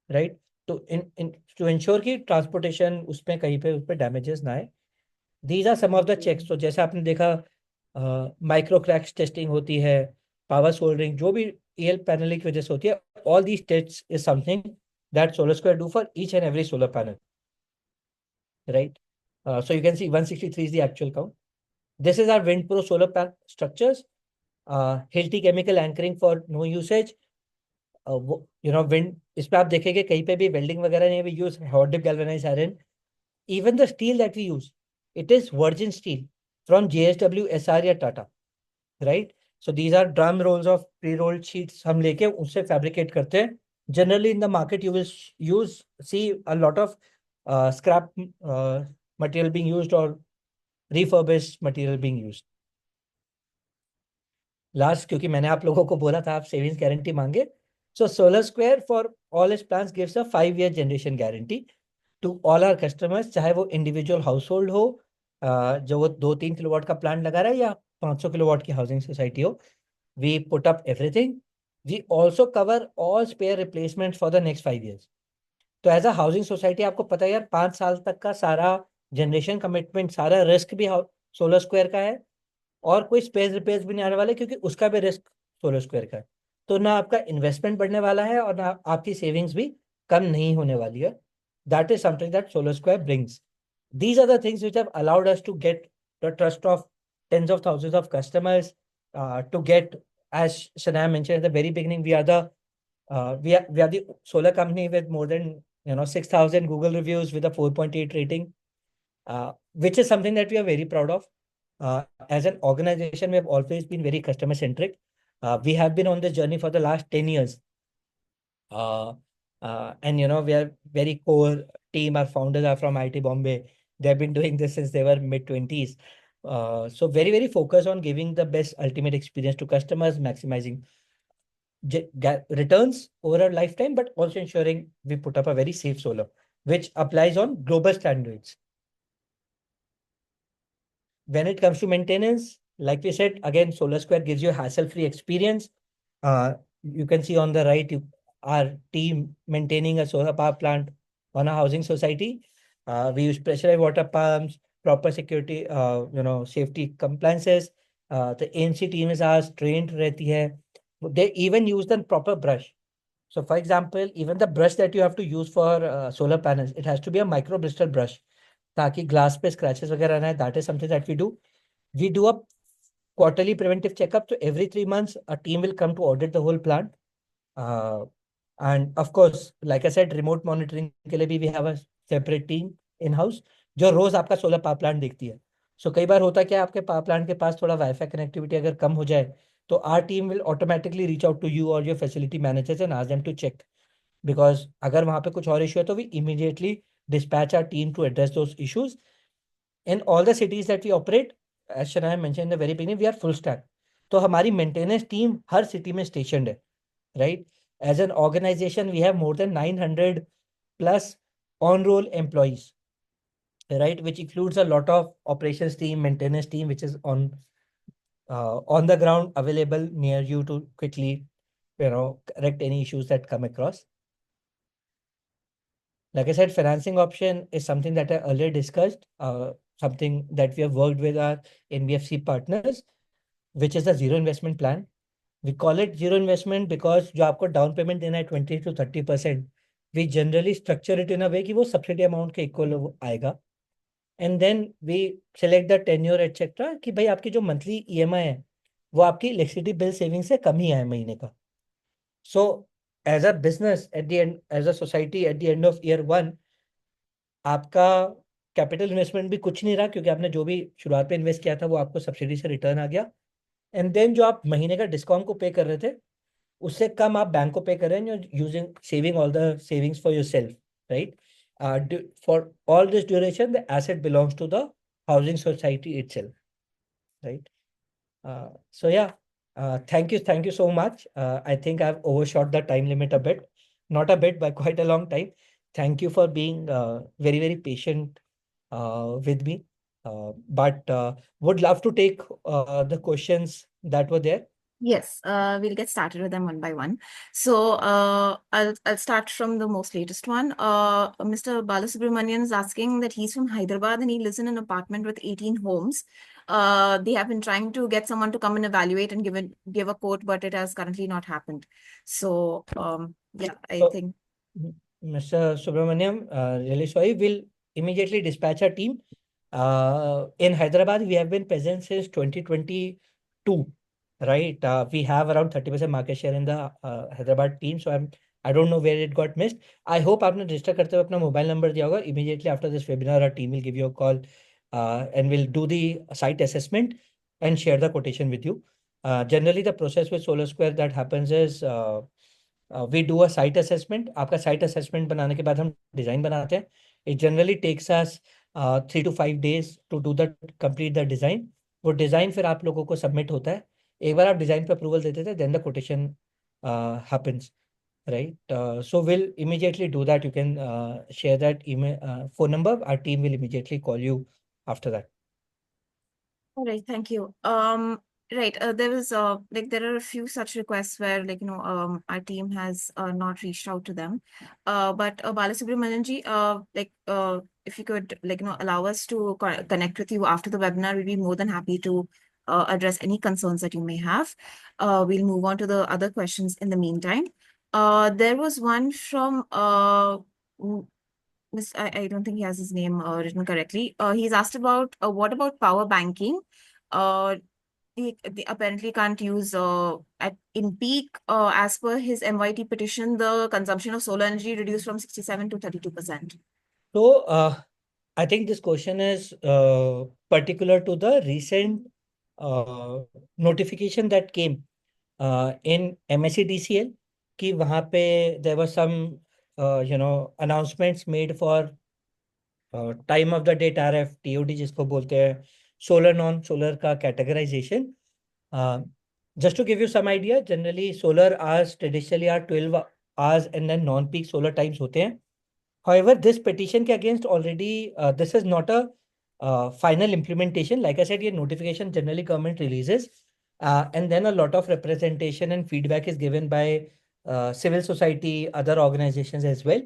right? To ensure कि transportation उसमें कहीं पे उस पर डैमेजेस ना आए. These are some of the checks. तो जैसे आपने देखा, माइक्रो क्रैक्स टेस्टिंग होती है, पावर सोल्डरिंग, जो भी ईएल पैनलिंग की वजह से होती है, all these tests is something that solar square do for each and every solar panel, right? So you can see 163 is the actual count. This is our WindPro solar panel structures. Hilti chemical anchoring for no usage. Wind, इस पे आप देखेंगे कहीं पे भी welding वगैरह नहीं, we use hot dip galvanised iron. Even the steel that we use, it is virgin steel from JSW, SR या Tata, right? So these are drum rolls of pre rolled sheets हम लेके उससे फैब्रिकेट करते हैं. Generally in the market you will use see a lot of scrap material being used और refurbished material being used. Last, क्योंकि मैंने आप लोगों को बोला था आप सेविंग्स गारंटी मांगे, so Solar Square for all its plans gives a 5-year generation guarantee to all our customers, चाहे वो इंडिविजुअल हाउसहोल्ड हो, जो वो 2-3 किलोवाट का प्लांट लगा रहा है, या 500 किलोवाट की हाउसिंग सोसाइटी हो. We put up everything. We also cover all spare replacement for the next 5 years. तो एज अ हाउसिंग सोसाइटी आपको पता है यार, 5 साल तक का सारा जनरेशन कमिटमेंट, सारा रिस्क भी सोलर स्क्वायर का है, और कोई स्पेस रिपेयर्स भी नहीं आने वाले, क्योंकि उसका भी रिस्क सोलर स्क्वायर का है. तो ना आपका इन्वेस्टमेंट बढ़ने वाला है और ना आपकी सेविंग्स भी कम नहीं होने वाली है. That is something that solar square brings. These are the things which have allowed us to get the trust of tens of thousands of customers, to get, as Shania mentioned at the very beginning, we are the solar company with more than 6,000 Google reviews with a 4.8 rating, which is something that we are very proud of. As an organization, we have always been very customer centric. We have been on this journey for the last 10 years. And we are very core team. Our founders are from IIT Bombay. They've been doing this since they were mid-20s. So very, very focused on giving the best ultimate experience to customers, maximizing returns over a lifetime, but also ensuring we put up a very safe solar, which applies on global standards. When it comes to maintenance, like we said, again, Solar Square gives you a hassle-free experience. Uh, you can see on the right, our team maintaining a solar power plant on a housing society. We use pressurized water pumps, proper security, safety compliances. The ANC team is ours, trained रहती है. They even use the proper brush. So, for example, even the brush that you have to use for solar panels, it has to be a micro bristle brush. ताकि glass पे scratches वगैरह ना आए. That is something that we do. We do a quarterly preventive checkup. So every 3 months, a team will come to audit the whole plant. Uh, and of course, like I said, remote monitoring के लिए भी we have a separate team in house जो रोज आपका solar power plant देखती है. सो कई बार होता है क्या, आपके पावर प्लांट के पास थोड़ा वाईफाई कनेक्टिविटी अगर कम हो जाए, तो our team will automatically reach out to you और your facility managers and ask them to check. Because अगर वहां पे कुछ और इशू है तो we immediately dispatch our team to address those issues. In all the cities that we operate, as Shania mentioned in the very beginning, we are full stack. तो हमारी मेंटेनेंस टीम हर सिटी में स्टेशनड है, right. As an organization we have more than 900 plus on-roll employees, right, which includes a lot of operations team, maintenance team, which is on the ground available near you to quickly, correct any issues that come across. Like I said, financing option is something that I earlier discussed, something that we have worked with our NBFC partners, which is a zero investment plan. We call it zero investment because जो आपको down payment देना है 20 to 30%, we generally structure it in a way कि वो subsidy amount के equal आएगा. And then we select the tenure etcetera कि भाई आपकी जो मंथली ईएमआई है वो आपकी इलेक्ट्रिसिटी बिल सेविंग से कम ही आए महीने का. So as a business at the end, as a society at the end of year 1, आपका कैपिटल इन्वेस्टमेंट भी कुछ नहीं रहा क्योंकि आपने जो भी शुरुआत में इन्वेस्ट किया था वो आपको सब्सिडी से रिटर्न आ गया. एंड देन जो आप महीने का डिस्काउंट को पे कर रहे थे उससे कम आप बैंक को पे कर रहे हैं, using saving all the savings for yourself, right. For all this duration the asset belongs to the housing society itself, right. So yeah, thank you so much. I think I've overshot the time limit a bit, not a bit, but quite a long time. Thank you for being very, very patient with me. But would love to take the questions that were there. Yes, we'll get started with them one by one. So I'll start from the most latest one. Mr. Balasubramanian is asking that he's from Hyderabad and he lives in an apartment with 18 homes. They have been trying to get someone to come and evaluate and give a quote, but it has currently not happened. So yeah, I So, think. Mr. Subramaniam, really sorry, we'll immediately dispatch our team. In Hyderabad, we have been present since 2022, right? We have around 30% market share in the Hyderabad team. So I don't know where it got missed. I hope आपने register करते हुए अपना mobile number दिया होगा. Immediately after this webinar, our team will give you a call and we'll do the site assessment and share the quotation with you. Generally, the process with Solar Square that happens is we do a site assessment. आपका site assessment बनाने के बाद हम design बनाते हैं. It generally takes us 3 to 5 days to do the complete the design. वो design फिर आप लोगों को सबमिट होता है. एक बार आप डिजाइन पे अप्रूवल देते थे then the quotation happens, right. So we'll immediately do that. You can share that email phone number. Our team will immediately call you after that. All right, thank you. Right, there was there are a few such requests where our team has not reached out to them. But Balasubramanian ji, if you could allow us to connect with you after the webinar, we'd be more than happy to address any concerns that you may have. We'll move on to the other questions in the meantime. There was one from I don't think he has his name written correctly. He's asked about what about power banking? Uh, they apparently can't use in peak. As per his MYT petition, the consumption of solar energy reduced from 67 to 32%. So I think this question is particular to the recent notification that came in MSEDCL कि वहाँ पे there were some announcements made for time of the day tariff, TOD जिसको बोलते हैं, solar non solar का categorisation. Just to give you some idea, generally solar hours traditionally are 12 hours and then non-peak solar times होते हैं. However, this petition के against already, this is not a final implementation. Like I said, ये notification generally government releases, and then a lot of representation and feedback is given by civil society, other organizations as well.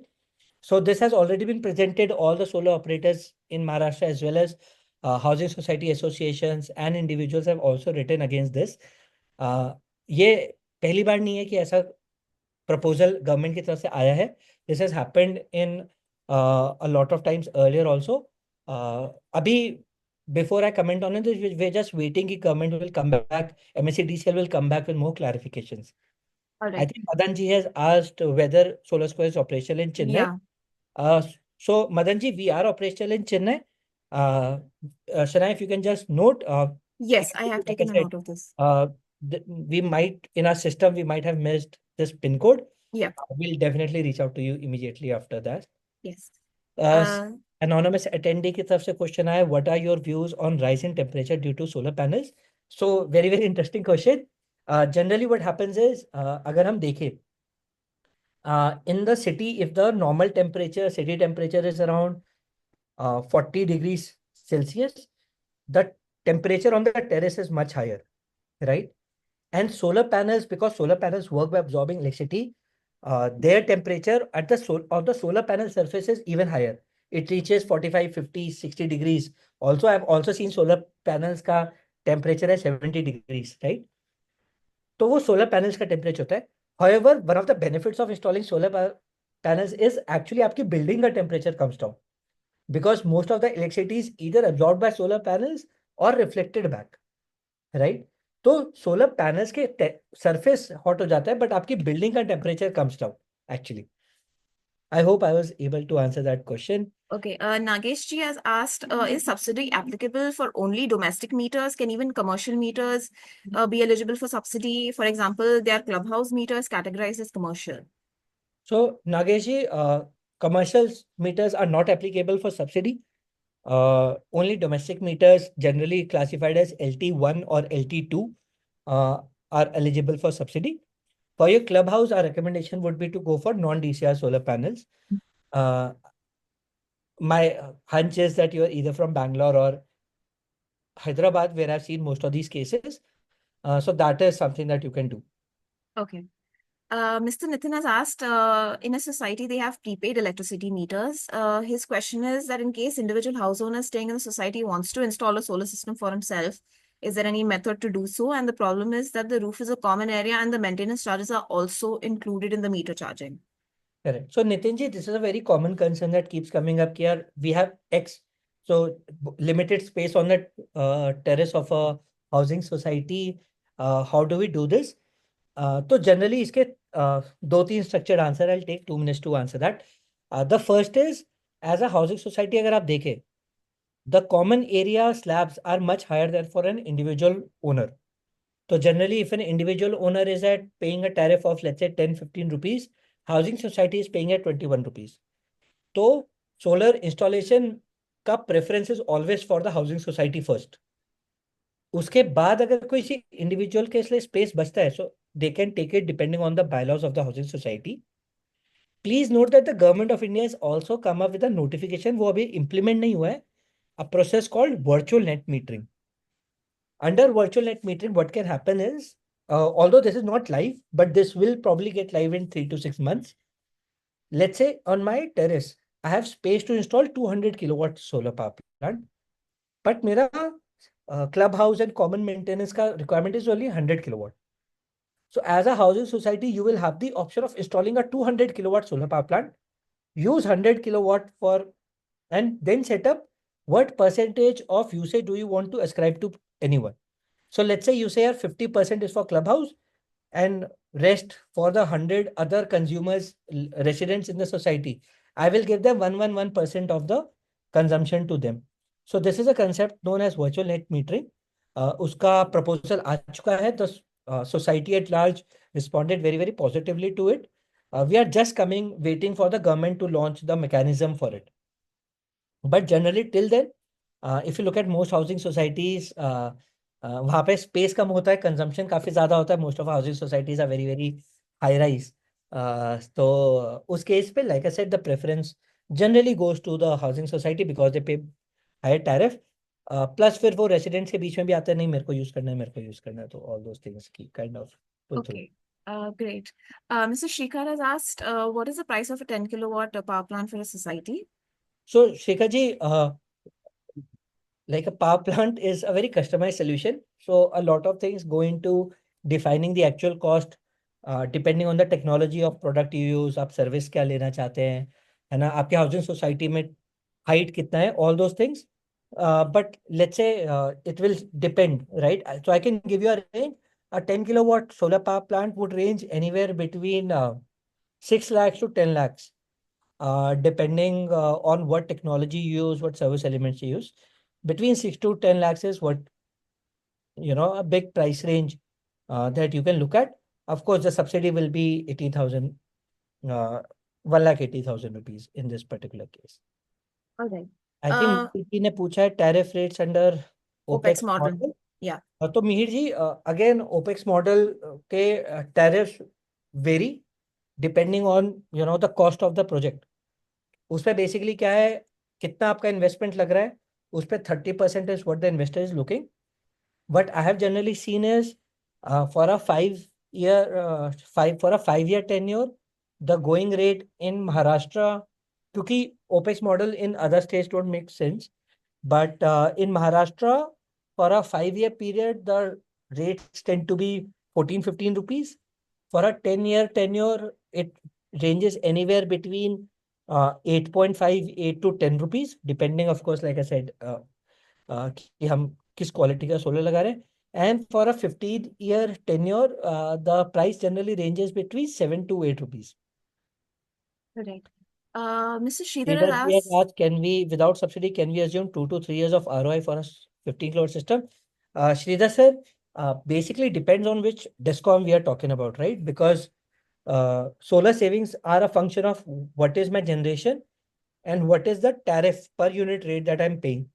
So this has already been presented all the solar operators in Maharashtra as well as housing society associations and individuals have also written against this. ये पहली बार नहीं है कि ऐसा proposal government की तरफ से आया है. This has happened in a lot of times earlier also. अभी before I comment on it, we're just waiting कि government will come back, MSEDCL will come back with more clarifications. All I right. think Madan ji has asked whether Solar Square is operational in Chennai. Yeah. So Madan ji, we are operational in Chennai. Shana, if you can just note, Yes, I have like I taken a said, note of this. we might, in our system, we might have missed this pin code. Yeah. We'll definitely reach out to you immediately after that. Yes. Uh, Anonymous attendee की तरफ से question आया, what are your views on rise in temperature due to solar panels? So very very interesting question. Generally what happens is, अगर हम देखें, in the city, if the normal temperature, city temperature is around 40 degrees Celsius, the temperature on the terrace is much higher, right? And solar panels, because solar panels work by absorbing electricity, their temperature at the solar panel surface is even higher. It reaches 45, 50, 60 degrees. Also, I've also seen solar panels का temperature है 70 degrees, right? तो वो solar panels का temperature होता है. However, one of the benefits of installing solar panels is actually आपकी building का temperature comes down because most of the electricity is either absorbed by solar panels or reflected back, right? तो solar panels के surface hot हो जाता है but आपकी building का temperature comes down actually. I hope I was able to answer that question. Okay, Nagesh ji has asked, is subsidy applicable for only domestic meters? Can even commercial meters be eligible for subsidy? For example, their clubhouse meters categorized as commercial. So Nagesh ji, commercial meters are not applicable for subsidy. Only domestic meters generally classified as LT1 or LT2 are eligible for subsidy. For your clubhouse, our recommendation would be to go for non-DCR solar panels. My hunch is that you're either from Bangalore or Hyderabad, where I've seen most of these cases. So that is something that you can do. Okay. Mr. Nitin has asked, in a society, they have prepaid electricity meters. His question is that in case individual house owner staying in the society wants to install a solar system for himself, is there any method to do so? And the problem is that the roof is a common area and the maintenance charges are also included in the meter charging. Correct. So Nitin ji, this is a very common concern that keeps coming up here. We have X, so limited space on the terrace of a housing society. How do we do this? तो generally इसके दो तीन structured answer. I'll take 2 minutes to answer that. The first is, as a housing society अगर आप देखें, the common area slabs are much higher than for an individual owner. So generally, if an individual owner is at paying a tariff of let's say 10-15 rupees, housing society is paying at 21 rupees. So solar installation का preference is always for the housing society first. उसके बाद अगर कोई सी individual के लिए space बचता है, so they can take it depending on the bylaws of the housing society. Please note that the government of India has also come up with a notification, वो अभी implement नहीं हुआ है, a process called virtual net metering. Under virtual net metering, what can happen is, although this is not live, but this will probably get live in 3 to 6 months. Let's say on my terrace, I have space to install 200 kilowatt solar power plant, but मेरा clubhouse and common maintenance का requirement is only 100 kilowatt. So as a housing society, you will have the option of installing a 200 kilowatt solar power plant, use 100 kilowatt for, and then set up what percentage of usage do you want to ascribe to anyone. So let's say you say 50% is for clubhouse and rest for the 100 other consumers, residents in the society. I will give them 111% of the consumption to them. So this is a concept known as virtual net metering. Uska proposal आ चुका है. The society at large responded very, very positively to it. We are just waiting for the government to launch the mechanism for it. But generally till then, if you look at most housing societies, वहाँ पे space कम होता है, consumption काफी ज्यादा होता है, most of housing societies are very very high rise. तो उस केस पे like I said the preference generally goes to the housing society because they pay higher tariff. Plus फिर वो रेसिडेंट्स के बीच में भी आते हैं, नहीं मेरे को यूज करना है, मेरे को यूज करना है, तो ऑल दोस थिंग्स की kind of pull through. Okay. Great. Mr. Shrikar has asked, what is the price of a 10 kilowatt power plant for a society? So Shekhar ji, like a power plant is a very customized solution. So a lot of things go into defining the actual cost, depending on the technology of product you use, आप service क्या लेना चाहते हैं, है ना, आपके housing society में height कितना है, all those things. But let's say it will depend, right? So I can give you a range. A 10 kilowatt solar power plant would range anywhere between 6 lakhs to 10 lakhs, depending on what technology you use, what service elements you use. Between 6 to 10 lakhs is what, a big price range that you can look at. Of course, the subsidy will be 80,000, 1,80,000 rupees in this particular case. All right. I think Mihir ji ने पूछा है tariff rates under OPEX OPEX model. Model. Yeah. तो Mihir ji, again OPEX model के tariff very depending on the cost of the project. उस पर basically क्या है, कितना आपका इन्वेस्टमेंट लग रहा है, उस पर 30% is what the investor is looking. What I have generally seen is for a 5 year tenure, the going rate in Maharashtra, क्योंकि OPEX model in other states don't make sense, but in Maharashtra, for a 5 year period, the rates tend to be 14-15 rupees. For a 10 year tenure, it ranges anywhere between 8.5, 8 to 10 rupees, depending, of course, like I said, कि हम किस quality का solar लगा रहे हैं। And for a 15 year tenure, the price generally ranges between 7 to 8 rupees. Correct. Mr. Sridhar has Sridhar ji has asked, asked, can we, without subsidy, can we assume 2 to 3 years of ROI for a 15 kilowatt system? Sridhar sir, basically depends on which DESCOM we are talking about, right? Because solar savings are a function of what is my generation and what is the tariff per unit rate that I'm paying.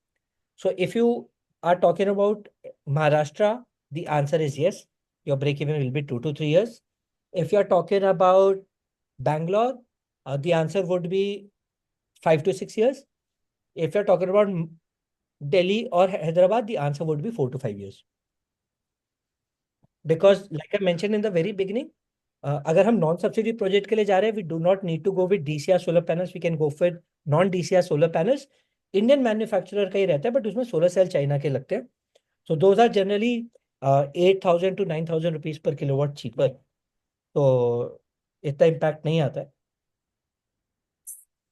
So if you are talking about Maharashtra, the answer is yes. Your break even will be 2 to 3 years. If you are talking about Bangalore, the answer would be 5 to 6 years. If you're talking about Delhi or Hyderabad, the answer would be 4 to 5 years. Because like I mentioned in the very beginning, अगर हम non subsidy project के लिए जा रहे हैं, we do not need to go with DCR solar panels, we can go with non DCR solar panels. Indian manufacturer का ही रहता है, बट उसमें सोलर सेल चाइना के लगते हैं। So those are generally 8,000 to 9,000 rupees per kilowatt cheaper, तो इतना इम्पैक्ट नहीं आता है।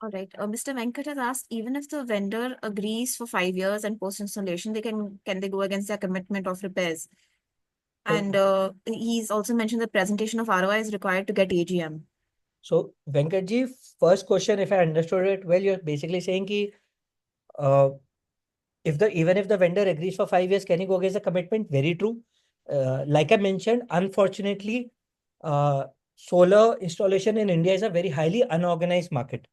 all right. Mr. Venkat has asked, even if the vendor agrees for 5 years and post installation, can they go against their commitment of repairs? And he's also mentioned the presentation of ROI is required to get AGM. So Venkat ji, first question, if I understood it well, you're basically saying कि uh, even if the vendor agrees for 5 years, can he go against the commitment? Very true. Like I mentioned, unfortunately, solar installation in India is a very highly unorganized market,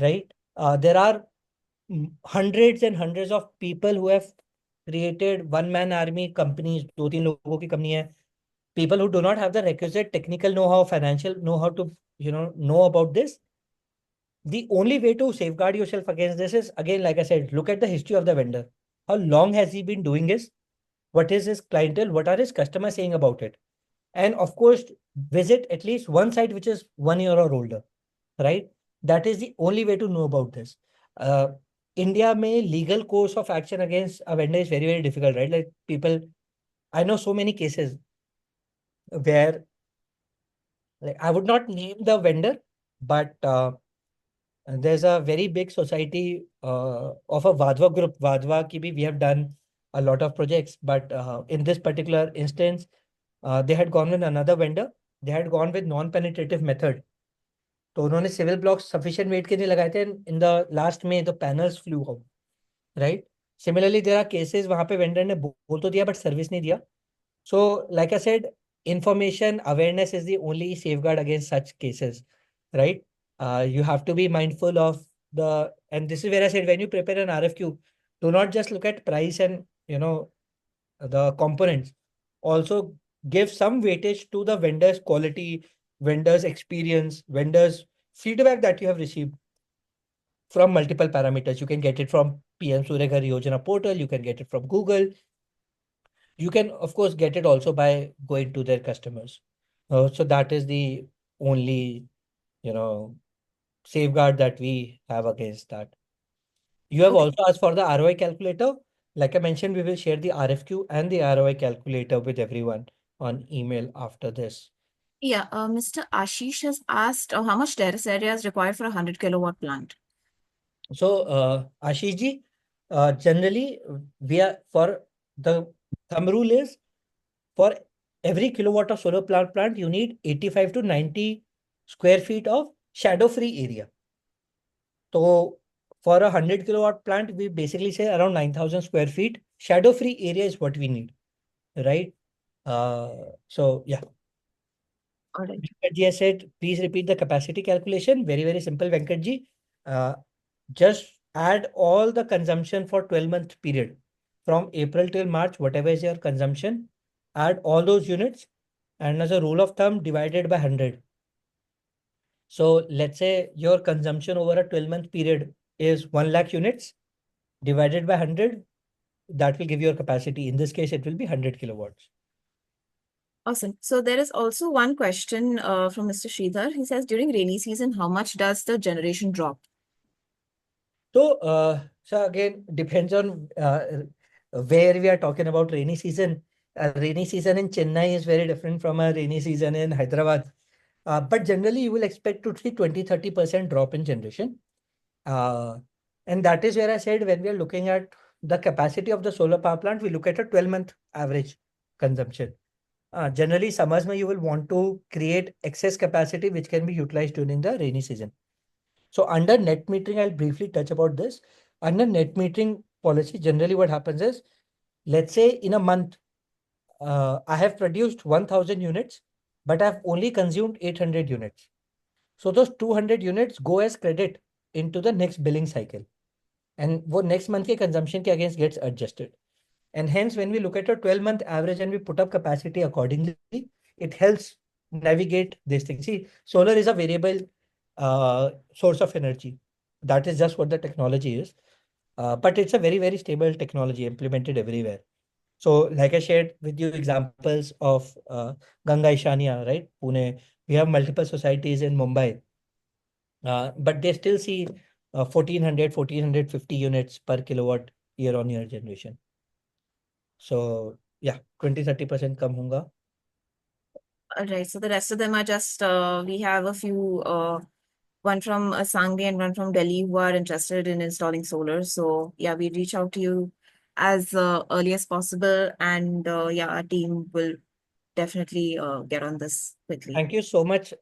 right? There are hundreds and hundreds of people who have created one-man army companies, 2-3 लोगों की company है, people who do not have the requisite technical know-how, financial know-how to, know about this. The only way to safeguard yourself against this is, again, like I said, look at the history of the vendor. How long has he been doing this? What is his clientele? What are his customers saying about it? And of course, visit at least one site which is 1 year or older, right? That is the only way to know about this. Uh, India may legal course of action against a vendor is very, very difficult, right? Like people, I know so many cases where, like, I would not name the vendor, but there's a very big society of a Vadhva group. Vadhva ki bhi we have done a lot of projects, but in this particular instance, they had gone with another vendor. They had gone with non-penetrative method. तो उन्होंने civil blocks sufficient wait के नहीं लगाए थे, in the last में the panels flew out, right? Similarly there are cases वहां पे vendor ने बोल तो दिया बट सर्विस नहीं दिया। So like I said, information awareness is the only safeguard against such cases, right? You have to be mindful of the, and this is where I said, when you prepare an RFQ, do not just look at price and, the components, also give some weightage to the vendor's quality, vendor's experience, vendor's feedback that you have received from multiple parameters. You can get it from PM Surya Ghar Yojana portal, you can get it from Google. You can, of course, get it also by going to their customers. So that is the only, you know, safeguard that we have against that. You have Okay. also asked for the ROI calculator. Like I mentioned, we will share the RFQ and the ROI calculator with everyone on email after this. Yeah, Mr. Ashish has asked how much terrace area is required for a 100 kilowatt plant. So, Ashish ji, generally, we are for the thumb rule is for every kilowatt of solar plant, you need 85 to 90 square feet of shadow-free area. So, for a 100 kilowatt plant, we basically say around 9,000 square feet. Shadow-free area is what we need, right? So, yeah. All right. Venkatji has said, please repeat the capacity calculation. Very, very simple, Venkatji. Uh, just add all the consumption for 12-month period from April till March, whatever is your consumption, add all those units, and as a rule of thumb, divided by 100. So let's say your consumption over a 12-month period is 1 lakh units divided by 100. That will give your capacity. In this case, it will be 100 kilowatts. Awesome. So there is also one question from Mr. Sridhar. He says, during rainy season, how much does the generation drop? So again, depends on where we are talking about rainy season. A rainy season in Chennai is very different from a rainy season in Hyderabad. But generally, you will expect to see 20-30% drop in generation. Uh, and that is where I said when we are looking at the capacity of the solar power plant, we look at a 12-month average consumption. Generally, summers mein you will want to create excess capacity which can be utilized during the rainy season. So under net metering, I'll briefly touch about this. Under net metering policy, generally what happens is, let's say in a month, I have produced 1,000 units, but I've only consumed 800 units. So those 200 units go as credit into the next billing cycle. And वो next month के consumption के against gets adjusted. And hence, when we look at a 12-month average and we put up capacity accordingly, it helps navigate these things. See, solar is a variable source of energy. That is just what the technology is. But it's a very, very stable technology implemented everywhere. So, like I shared with you examples of Ganga Ishania, right? Pune. We have multiple societies in Mumbai, but they still see 1450 units per kilowatt year on year generation. So yeah, 20-30% कम होगा. All right. So the rest of them are just, we have a few, one from Sangli and one from Delhi who are interested in installing solar. So yeah, we reach out to you as early as possible. And yeah, our team will definitely get on this quickly. Thank you so much.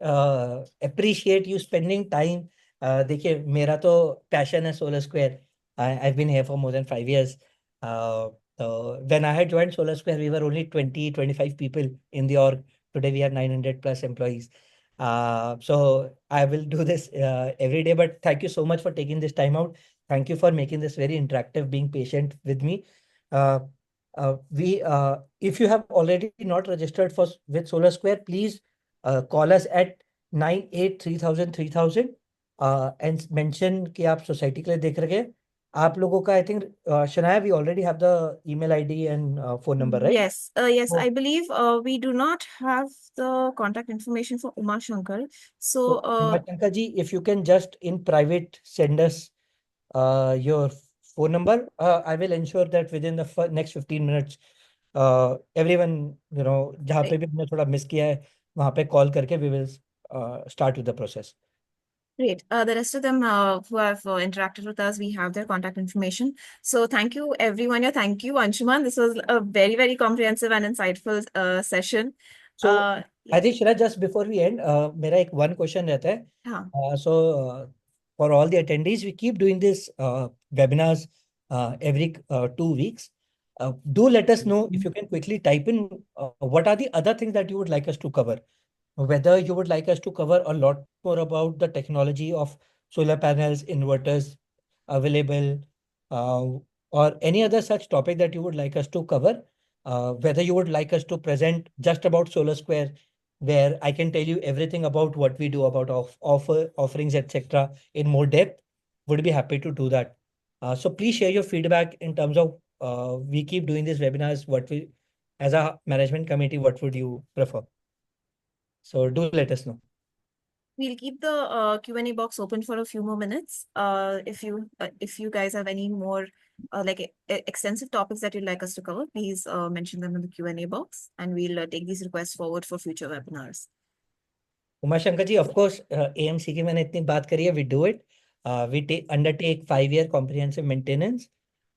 Appreciate you spending time. देखिए मेरा तो passion है Solar Square. I've been here for more than 5 years. When I had joined Solar Square, we were only 20-25 people in the org. Today we have 900 plus employees. So I will do this every day. But thank you so much for taking this time out. Thank you for making this very interactive, being patient with me. Uh, if you have already not registered for with Solar Square, please call us at 983000 and mention कि आप society के लिए देख रहे हैं. आप लोगों का I think Shanaya we already have the email ID and phone number right. Yes, I believe we do not have the contact information for Uma Shankar. So, So Shankar ji, if you can just in private send us your phone number, I will ensure that within the next 15 minutes everyone जहाँ पे right, भी हमने थोड़ा miss किया है वहाँ पे call करके we will start with the process. great. The rest of them who have interacted with us, we have their contact information. So thank you, everyone. Yeah, thank you, Anshuman. This was a very, very comprehensive and insightful session. So Yeah, I think Shira, just before we end, मेरा एक one question रहता है. हाँ, For all the attendees, we keep doing this webinars every 2 weeks. Do let us know if you can quickly type in what are the other things that you would like us to cover. Whether you would like us to cover a lot more about the technology of solar panels, inverters available, uh, or any other such topic that you would like us to cover. whether you would like us to present just about Solar Square, where I can tell you everything about what we do, about offerings, etc., in more depth, would be happy to do that. So please share your feedback in terms of we keep doing these webinars. What we, as a management committee, what would you prefer? So do let us know. We'll keep the Q&A box open for a few more minutes. If you guys have any more extensive topics that you'd like us to cover, please mention them in the Q&A box, and we'll take these requests forward for future webinars. Umashankar ji, of course, AMC की मैंने इतनी बात करी है, we do it. We undertake 5-year comprehensive maintenance,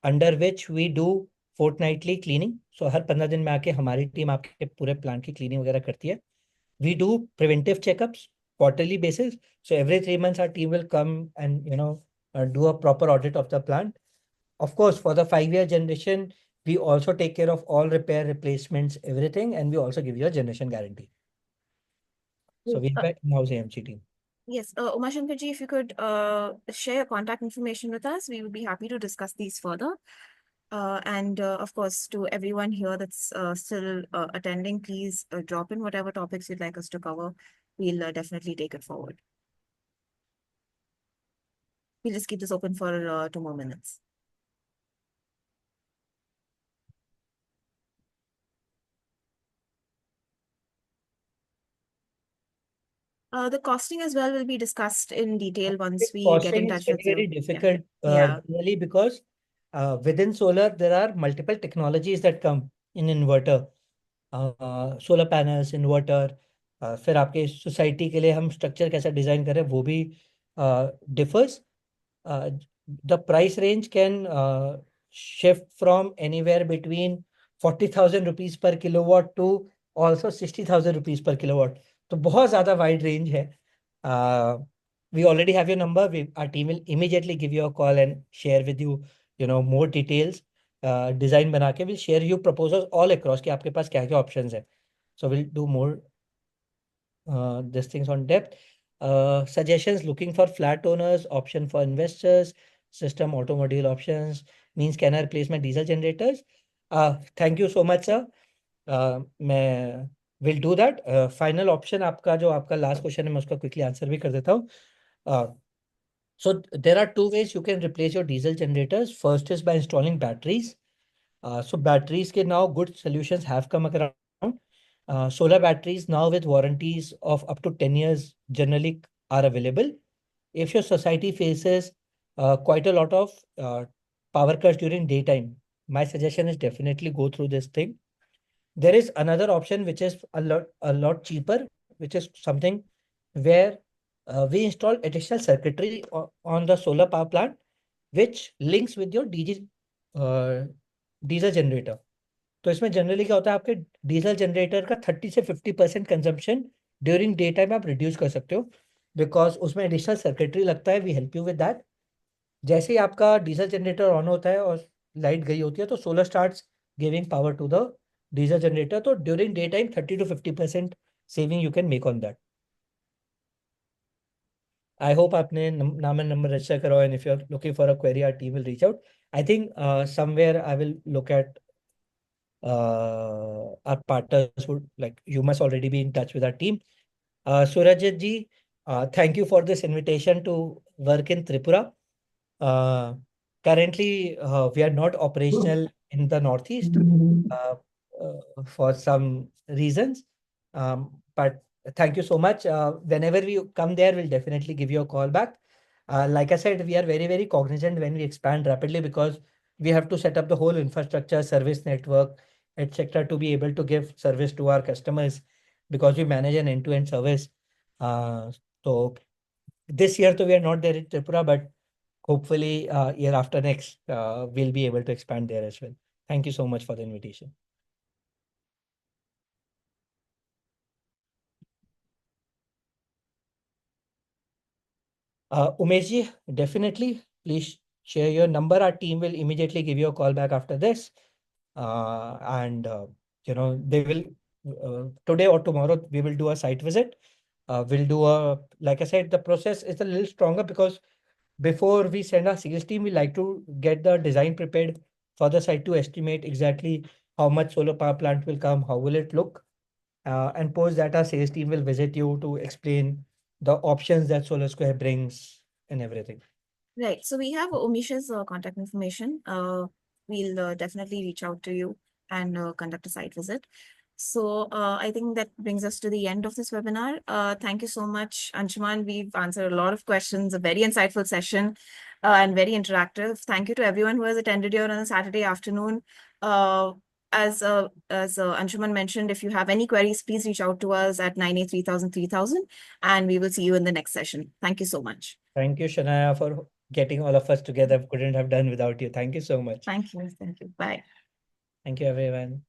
under which we do fortnightly cleaning. So हर 15 दिन में आके हमारी टीम आपके पूरे प्लांट की क्लीनिंग वगैरह करती है. We do preventive checkups quarterly basis. So every 3 months our team will come and do a proper audit of the plant. Of course, for the 5-year generation, we also take care of all repair, replacements, everything, and we also give you a generation guarantee. So we have an in-house AMC team. Yes, Umashankar ji, if you could share your contact information with us, we would be happy to discuss these further. And of course, to everyone here that's still attending, please drop in whatever topics you'd like us to cover. We'll definitely take it forward. We'll just keep this open for 2 more minutes. The costing as well will be discussed in detail once we get in Costing is touch with very, very you. difficult, Yeah. generally because within solar, there are multiple technologies that come in inverter. Solar panels inverter, फिर आपके society के लिए हम structure कैसा design करें वो भी differs. The price range can shift from anywhere between 40,000 rupees per kilowatt to also 60,000 rupees per kilowatt. तो बहुत ज़्यादा वाइड रेंज है. We already have your number. Our team will immediately give you a call and share with you, more details. Design बना के will share you proposals all across कि आपके पास क्या क्या ऑप्शंस है. So will do more this things on depth. Suggestions looking for flat owners, option for investors, system auto module options, means can I replace my diesel generators? Thank you so much, sir. मैं will do that. Final option आपका जो आपका last question है मैं उसका quickly answer भी कर देता हूँ. So there are 2 ways you can replace your diesel generators. First is by installing batteries. So batteries के now good solutions have come around. Solar batteries now with warranties of up to 10 years generally are available. If your society faces quite a lot of power cuts during daytime, my suggestion is definitely go through this thing. There is another option which is a lot cheaper, which is something where we install additional circuitry on the solar power plant, which links with your diesel generator. तो इसमें generally क्या होता है, आपके diesel generator का 30 से 50% consumption during day time आप reduce कर सकते हो, बिकॉज उसमें एडिशनल सर्किटरी लगता है. We help you with that. जैसे ही आपका डीजल जनरेटर ऑन होता है और लाइट गई होती है तो solar starts giving power to the diesel generator. तो during day time 30 to 50% saving you can make on that. I hope आपने नाम एंड नंबर रजिस्टर करो, and if you're looking for a query, our team will reach out. I think somewhere I will look at our partners who, like, you must already be in touch with our team. Surajit ji, thank you for this invitation to work in Tripura. Currently, we are not operational in the Northeast for some reasons. But thank you so much. Whenever we come there, we'll definitely give you a call back. Like I said, we are very, very cognizant when we expand rapidly because we have to set up the whole infrastructure, service network, etc., to be able to give service to our customers because we manage an end-to-end service. So this year, we are not there in Tripura, but hopefully year after next, we'll be able to expand there as well. Thank you so much for the invitation. Umesh ji, definitely, please share your number. Our team will immediately give you a call back after this. And they will, today or tomorrow, we will do a site visit. We'll do like I said, the process is a little stronger because before we send our sales team, we like to get the design prepared for the site to estimate exactly how much solar power plant will come, how will it look, and post that our sales team will visit you to explain the options that Solar Square brings and everything. Right. So we have Umisha's contact information. We'll definitely reach out to you and conduct a site visit. So I think that brings us to the end of this webinar. Thank you so much, Anshuman. We've answered a lot of questions, a very insightful session and very interactive. Thank you to everyone who has attended here on a Saturday afternoon. As Anshuman mentioned, if you have any queries, please reach out to us at 983,000, and we will see you in the next session. Thank you so much. Thank you, Shania, for getting all of us together. Couldn't have done without you. Thank you so much. Thank you. Thank you. Bye. Thank you, everyone.